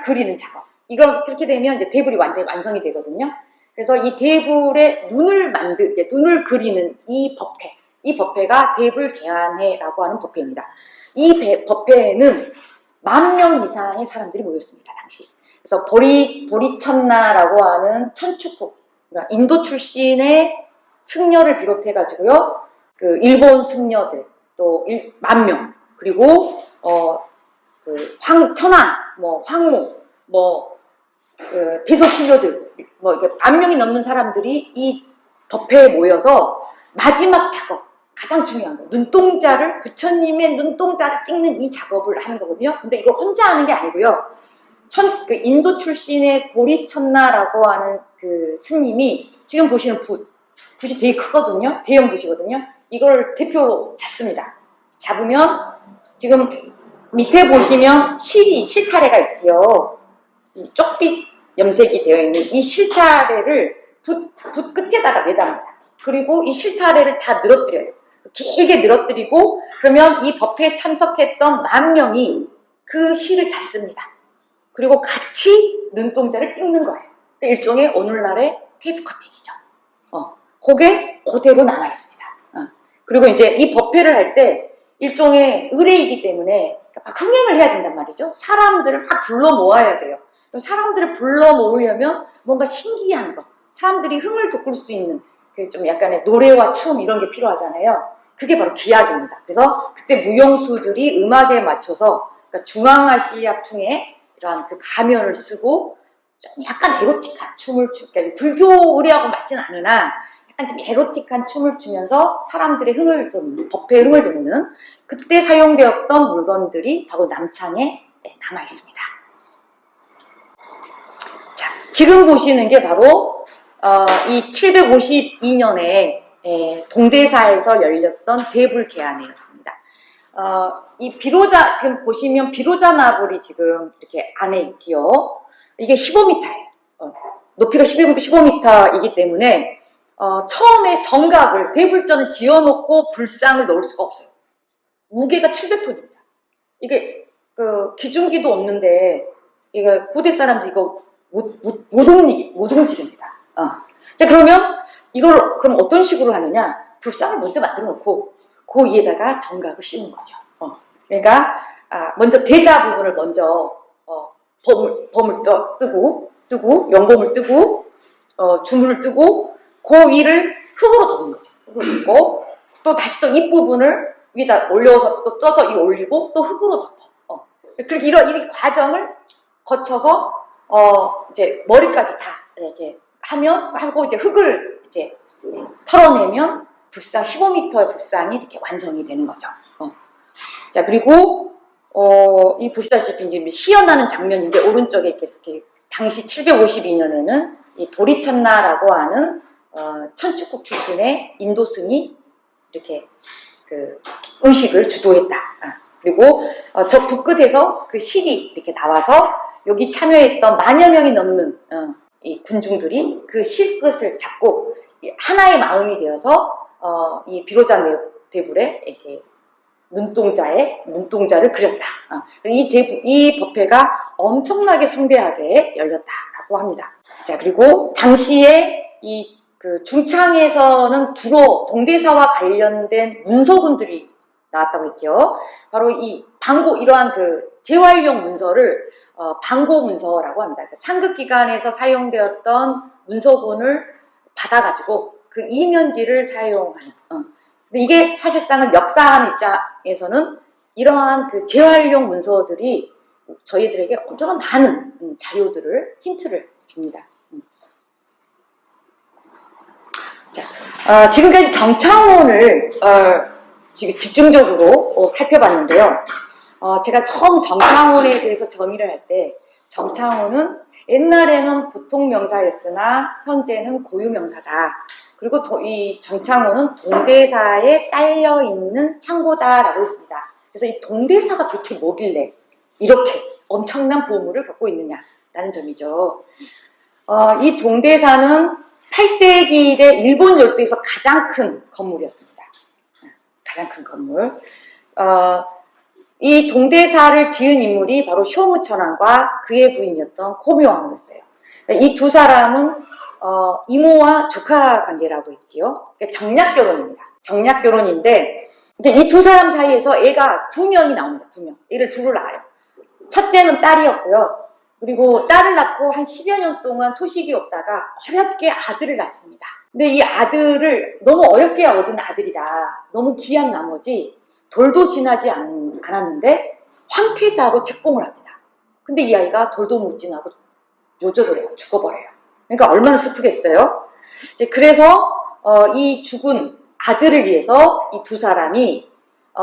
그리는 작업. 이걸 그렇게 되면 이제 대불이 완전히 완성이 되거든요. 그래서 이 대불의 눈을 그리는 이 법회가 대불개안회라고 하는 법회입니다. 이 법회에는 10,000명 이상의 사람들이 모였습니다, 당시. 그래서 보리천나라고 하는 천축국, 그러니까 인도 출신의 승려를 비롯해가지고요, 그 일본 승려들, 또 10,000명, 그리고, 천황, 황후, 대소신료들, 이렇게 10,000명이 넘는 사람들이 이 법회에 모여서 마지막 작업, 가장 중요한 거. 눈동자를, 부처님의 눈동자를 찍는 이 작업을 하는 거거든요. 근데 이거 혼자 하는 게 아니고요. 그 인도 출신의 보리천나라고 하는 그 스님이 지금 보시는 붓이 되게 크거든요. 대형 붓이거든요. 이걸 대표로 잡습니다. 잡으면 지금 밑에 보시면 실타래가 있지요. 이 쪽빛 염색이 되어 있는 이 실타래를 붓 끝에다가 매답니다. 그리고 이 실타래를 다 늘어뜨려요. 길게 늘어뜨리고 그러면 이 법회에 참석했던 10,000명이 그 실을 잡습니다. 그리고 같이 눈동자를 찍는 거예요. 그러니까 일종의 오늘날의 테이프 커팅이죠. 그게 그대로 남아있습니다. 그리고 이제 이 법회를 할 때 일종의 의례이기 때문에 막 흥행을 해야 된단 말이죠. 사람들을 막 불러 모아야 돼요. 사람들을 불러 모으려면 뭔가 신기한 거, 사람들이 흥을 돋굴 수 있는 그 좀 약간의 노래와 춤 이런 게 필요하잖아요. 그게 바로 기악입니다. 그래서 그때 무용수들이 음악에 맞춰서 그러니까 중앙아시아풍의 이러한 그 가면을 쓰고 좀 약간 에로틱한 춤을 그러니까 불교 의례하고 맞진 않으나 약간 좀 에로틱한 춤을 추면서 사람들의 흥을 돋는, 법회의 흥을 돋는 그때 사용되었던 물건들이 바로 남창에 남아 있습니다. 자, 지금 보시는 게 바로 이 752년에 동대사에서 열렸던 대불개안회였습니다. 이 비로자, 지금 보시면 비로자 나불이 지금 이렇게 안에 있지요. 이게 15m예요. 높이가 15m이기 때문에 처음에 정각을, 대불전을 지어놓고 불상을 넣을 수가 없어요. 무게가 700톤입니다. 이게 기중기도 없는데 이게 고대 사람들 이거 못 움직입니다. 자, 그러면 이걸 그럼 어떤 식으로 하느냐? 불상을 먼저 만들어 놓고 그 위에다가 정각을 씌우는 거죠. 그러니까 먼저 대자 부분을 먼저 범을 뜨고 연범을 뜨고 주문을 뜨고 그 위를 흙으로 덮는 거죠. 흙으로 덮고 또 다시 또 입부분을 위에다 올려서 또 쪄서 이 올리고 또 흙으로 덮어. 그렇게 이런 과정을 거쳐서 이제 머리까지 다 이렇게 하고 이제 흙을 이제 털어내면 불상 15m의 불상이 이렇게 완성이 되는 거죠. 자, 그리고 이 보시다시피 이제 시연하는 장면인데 오른쪽에 이렇게 당시 752년에는 이 보리천나라고 하는 천축국 출신의 인도 승이 이렇게 그 의식을 주도했다. 그리고 저 북끝에서 그 실이 이렇게 나와서 여기 참여했던 10,000여 명이 넘는 이 군중들이 그 실끝을 잡고 하나의 마음이 되어서 이 비로자 대불에 이렇게 눈동자를 그렸다. 이 법회가 엄청나게 성대하게 열렸다라고 합니다. 자, 그리고 당시에 이 그 중창에서는 주로 동대사와 관련된 문서군들이 나왔다고 했죠. 바로 이 이러한 그 재활용 문서를 방고 문서라고 합니다. 상급기관에서 사용되었던 문서군을 받아가지고 그 이면지를 사용하는. 근데 이게 사실상은 역사하는 입장에서는 이러한 그 재활용 문서들이 저희들에게 엄청난 많은 힌트를 줍니다. 자, 지금까지 정창훈을 지금 집중적으로 살펴봤는데요. 제가 처음 정창훈에 대해서 정의를 할 때 정창훈은 옛날에는 보통명사였으나 현재는 고유명사다. 그리고 이 정창훈은 동대사에 딸려있는 창고다라고 했습니다. 그래서 이 동대사가 도대체 뭐길래 이렇게 엄청난 보물을 갖고 있느냐라는 점이죠. 이 동대사는 8세기의 일본 열도에서 가장 큰 건물이었습니다. 가장 큰 건물. 이 동대사를 지은 인물이 바로 쇼무천왕과 그의 부인이었던 고묘왕후였어요. 이 두 사람은 이모와 조카 관계라고 했지요. 정략결혼입니다. 정략결혼인데 이 두 사람 사이에서 애가 2명이 나옵니다. 2명. 애를 둘을 낳아요. 첫째는 딸이었고요. 그리고 딸을 낳고 한 10여 년 동안 소식이 없다가 어렵게 아들을 낳습니다. 근데 이 아들을 너무 어렵게 얻은 아들이라 너무 귀한 나머지 돌도 지나지 않았는데 황태자로 책봉을 합니다. 근데 이 아이가 돌도 못 지나고 요절을 해요. 죽어버려요. 그러니까 얼마나 슬프겠어요. 그래서 이 죽은 아들을 위해서 이 두 사람이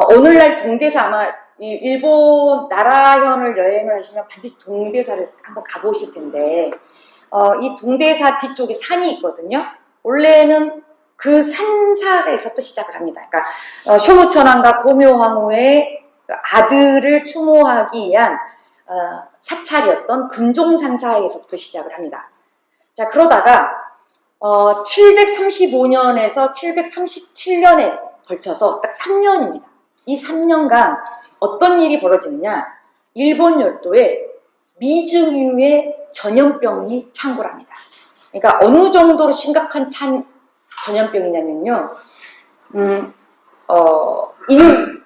오늘날 동대사 아마 일본 나라현을 여행을 하시면 반드시 동대사를 한번 가보실 텐데 이 동대사 뒤쪽에 산이 있거든요. 원래는 그 산사에서부터 시작을 합니다. 그러니까 쇼무천왕과 고묘황후의 아들을 추모하기 위한 사찰이었던 금종산사에서부터 시작을 합니다. 자, 그러다가 735년에서 737년에 걸쳐서 딱 3년입니다. 이 3년간 어떤 일이 벌어지느냐, 일본 열도에 미증유의 전염병이 창궐합니다. 그러니까 어느 정도로 심각한 전염병이냐면요,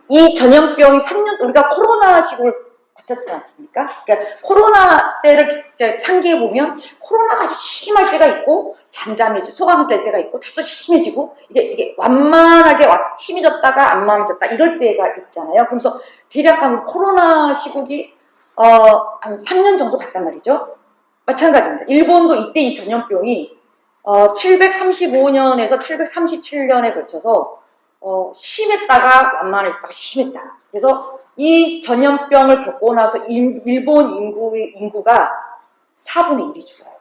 이 전염병이 3년, 우리가 코로나 시국을 거쳤지 않습니까? 그러니까 코로나 때를 상기해보면 코로나가 아주 심할 때가 있고 잠잠해지고 소강될 때가 있고 다소 심해지고 이게 완만하게 심해졌다가 안 만해졌다 이럴 때가 있잖아요. 그러면서 대략 한 코로나 시국이 한 3년 정도 갔단 말이죠. 마찬가지입니다. 일본도 이때 이 전염병이 735년에서 737년에 걸쳐서 심했다가 완만해졌다가 심했다. 그래서 이 전염병을 겪고 나서 일본 인구가 4분의 1이 줄어요.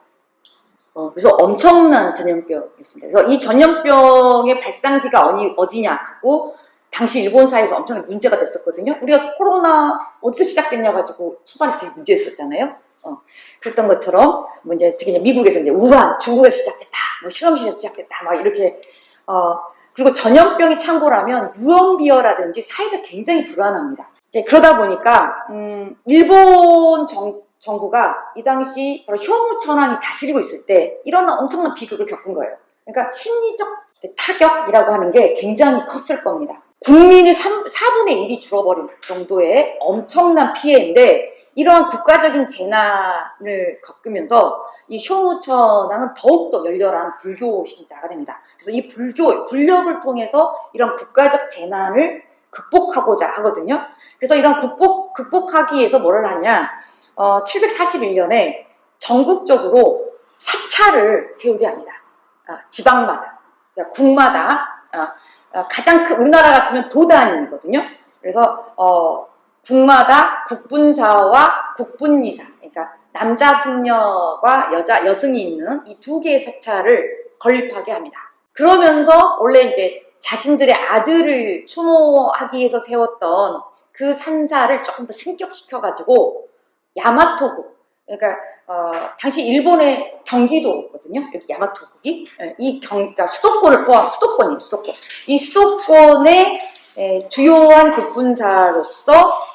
그래서 엄청난 전염병이었습니다. 그래서 이 전염병의 발상지가 어디냐 하고 당시 일본사에서 엄청난 문제가 됐었거든요. 우리가 코로나 어디서 시작됐냐 가지고 초반에 되게 문제였었잖아요. 그랬던 것처럼 뭐 이제 특히 미국에서 이제 우한, 중국에서 시작됐다, 뭐 실험실에서 시작됐다, 막 이렇게 그리고 전염병이 창궐하면 유언비어라든지 사회가 굉장히 불안합니다. 이제 그러다 보니까 일본 정부가 이 당시 바로 쇼무천왕이 다스리고 있을 때 이런 엄청난 비극을 겪은 거예요. 그러니까 심리적 타격이라고 하는 게 굉장히 컸을 겁니다. 국민의 4분의 1이 줄어버린 정도의 엄청난 피해인데 이러한 국가적인 재난을 겪으면서 이 쇼무천왕은 더욱더 열렬한 불교 신자가 됩니다. 그래서 이 불력을 통해서 이런 국가적 재난을 극복하고자 하거든요. 그래서 이런 극복하기 위해서 뭐를 하냐, 741년에 전국적으로 사찰을 세우게 합니다. 지방마다, 그러니까 국마다, 가장 큰, 우리나라 같으면 도단이거든요. 그래서 국마다 국분사와 국분이사, 그러니까 남자 승려와 여승이 있는 이 두 개의 사찰을 건립하게 합니다. 그러면서 원래 이제 자신들의 아들을 추모하기 위해서 세웠던 그 산사를 조금 더 승격시켜가지고 야마토국, 그러니까 당시 일본의 경기도거든요. 여기 야마토국이 그러니까 수도권을 포함 수도권이에요. 수도권. 이 수도권의 주요한 국분사로서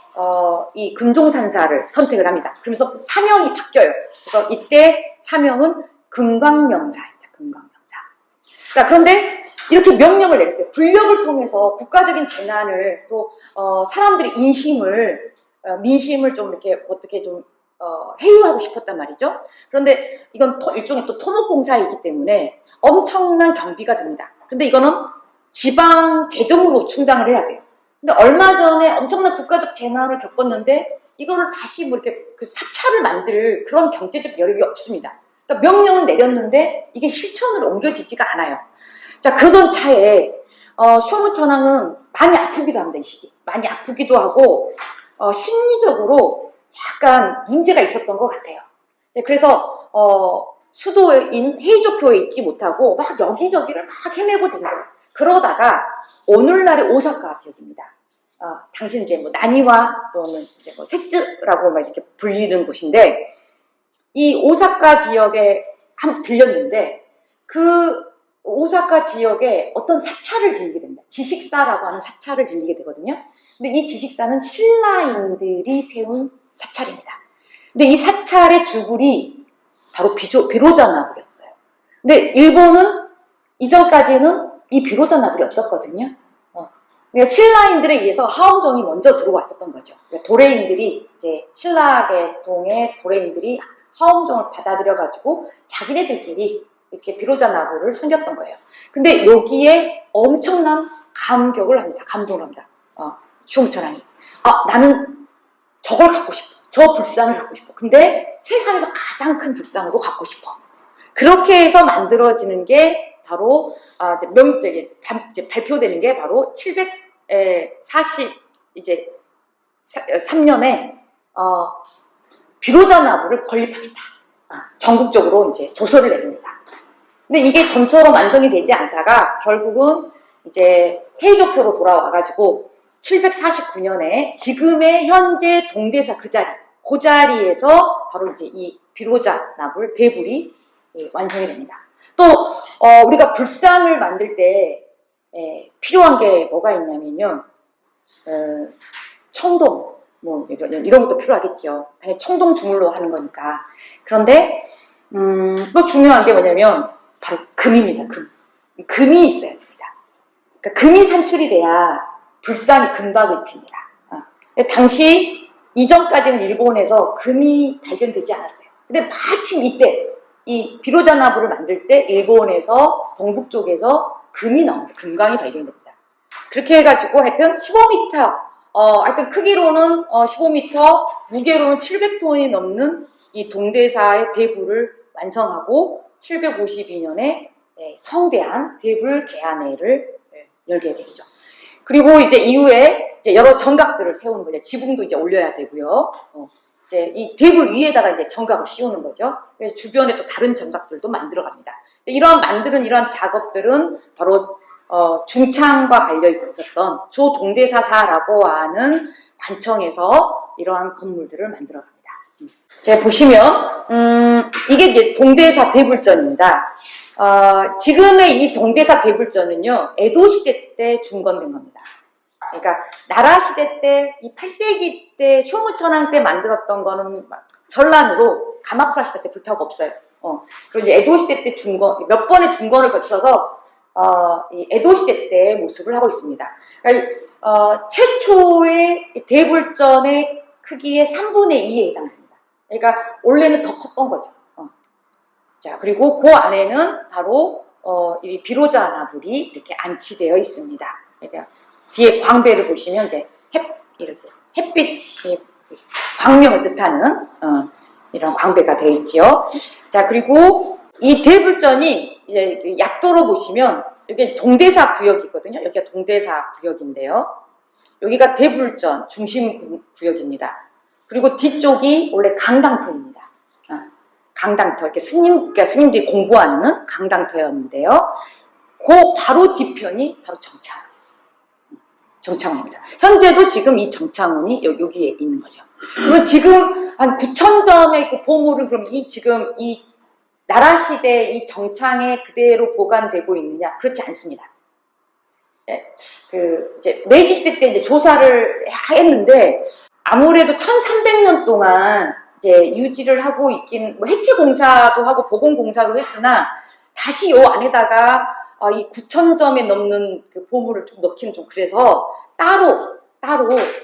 이 금종산사를 선택을 합니다. 그러면서 사명이 바뀌어요. 그래서 이때 사명은 금광명사입니다. 금광명사. 자, 그런데 이렇게 명령을 내렸어요. 불력을 통해서 국가적인 재난을 또 사람들의 민심을 좀 이렇게 어떻게 좀 해유하고 싶었단 말이죠. 그런데 이건 일종의 또 토목공사이기 때문에 엄청난 경비가 듭니다. 근데 이거는 지방 재정으로 충당을 해야 돼요. 근데 얼마 전에 엄청난 국가적 재난을 겪었는데 이거를 다시 뭐 이렇게 그 사찰을 만들 그런 경제적 여력이 없습니다. 그러니까 명령을 내렸는데 이게 실천으로 옮겨지지가 않아요. 자, 그러던 차에 쇼무천왕은 많이 아프기도 합니다. 이 시기 많이 아프기도 하고 심리적으로 약간 문제가 있었던 것 같아요. 그래서 수도인 헤이조쿄에 있지 못하고 막 여기저기를 막 헤매고 된 거예요. 그러다가 오늘날의 오사카 지역입니다. 당시 이제 뭐 나니와 또는 이제 뭐 세츠라고 막 이렇게 불리는 곳인데 이 오사카 지역에 한번 들렸는데 그 오사카 지역에 어떤 사찰을 들리게 됩니다. 지식사라고 하는 사찰을 들리게 되거든요. 근데 이 지식사는 신라인들이 세운 사찰입니다. 근데 이 사찰의 주불이 바로 비로자 나불이었어요. 근데 일본은 이전까지는 이 비로자 나불이 없었거든요. 그러니까 신라인들에 의해서 하엄정이 먼저 들어왔었던 거죠. 그러니까 도레인들이 이제 신라계통의 도레인들이 하엄정을 받아들여가지고 자기네들끼리 이렇게 비로자 나불을 숨겼던 거예요. 근데 여기에 엄청난 감격을 합니다. 감동을 합니다. 쇼무천왕이. 나는 저걸 갖고 싶어. 저 불상을 갖고 싶어. 근데 세상에서 가장 큰 불상으로 갖고 싶어. 그렇게 해서 만들어지는 게 바로 이제 발표되는 게 바로 743년에 비로자 나부를 건립합니다. 전국적으로 이제 조서를 내립니다. 근데 이게 좀처럼 완성이 되지 않다가 결국은 이제 해의조표로 돌아와가지고 749년에 지금의 현재 동대사 그 자리에서 바로 이제 이 비로자 나불 대불이 완성이 됩니다. 또 우리가 불상을 만들 때 필요한 게 뭐가 있냐면요, 청동 뭐 이런 것도 필요하겠죠. 당연히 청동 주물로 하는 거니까. 그런데 또 중요한 게 뭐냐면 바로 금입니다. 금이 있어야 됩니다. 그러니까 금이 산출이 돼야 불상이 금박을 핍니다. 당시 이전까지는 일본에서 금이 발견되지 않았어요. 근데 마침 이때 이 비로자 나부를 만들 때 일본에서 동북 쪽에서 금이 나옵니다. 금강이 발견됩니다. 그렇게 해가지고 하여튼 15m, 하여튼 크기로는 15m, 무게로는 700톤이 넘는 이 동대사의 대불을 완성하고 752년에 성대한 대불 개안회를 열게 되죠. 그리고 이제 이후에 이제 여러 정각들을 세우는 거죠. 지붕도 이제 올려야 되고요. 이제 이 대불 위에다가 이제 정각을 씌우는 거죠. 주변에 또 다른 정각들도 만들어 갑니다. 만드는 이런 작업들은 바로 중창과 달려 있었던 조동대사사라고 하는 관청에서 이러한 건물들을 만들어 갑니다. 제가 보시면 이게 이제 동대사 대불전입니다. 지금의 이 동대사 대불전은요, 에도 시대 때 준건된 겁니다. 그러니까 나라 시대 때, 이 8세기 때 쇼무천왕 때 만들었던 거는 전란으로 가마쿠라 시대 때 불타고 없어요. 그리고 이제 에도 시대 때 몇 번의 준건을 거쳐서 이 에도 시대 때 모습을 하고 있습니다. 그러니까 최초의 대불전의 크기의 3분의 2에 해당됩니다. 그러니까 원래는 더 컸던 거죠. 자, 그리고 그 안에는 바로 이 비로자 나불이 이렇게 안치되어 있습니다. 그러니까 뒤에 광배를 보시면 이제 이렇게 햇빛이 광명을 뜻하는 이런 광배가 되어 있지요. 자, 그리고 이 대불전이 이제 약도로 보시면 여기 동대사 구역이거든요. 여기가 동대사 구역인데요. 여기가 대불전 중심 구역입니다. 그리고 뒤쪽이 원래 강당터입니다. 강당터, 이렇게 그러니까 스님들이 공부하는 강당터였는데요. 그 바로 뒤편이 바로 정창원입니다. 현재도 지금 이 정창원이 여기에 있는 거죠. 그러면 지금 한 9,000점의 그 보물은 그럼 지금 이 나라 시대 이 정창에 그대로 보관되고 있느냐? 그렇지 않습니다. 이제 메이지 시대 때 이제 조사를 했는데 아무래도 1300년 동안 이제 유지를 하고 있긴, 뭐 해체 공사도 하고 보건 공사도 했으나 다시 요 안에다가 이 9,000점에 넘는 그 보물을 좀 넣기는 좀 그래서 따로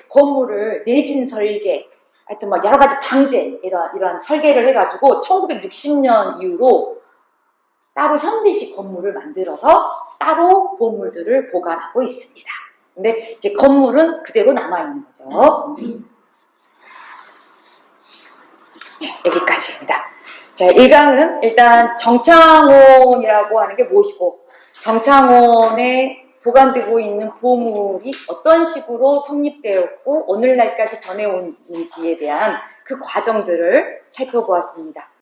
건물을 내진 설계, 하여튼 막 여러 가지 방제 이러한 설계를 해가지고 1960년 이후로 따로 현대식 건물을 만들어서 따로 보물들을 보관하고 있습니다. 근데 이제 건물은 그대로 남아있는 거죠. 자, 여기까지입니다. 자, 1강은 일단 정창원이라고 하는 게 무엇이고, 정창원에 보관되고 있는 보물이 어떤 식으로 성립되었고 오늘날까지 전해오는지에 대한 그 과정들을 살펴보았습니다.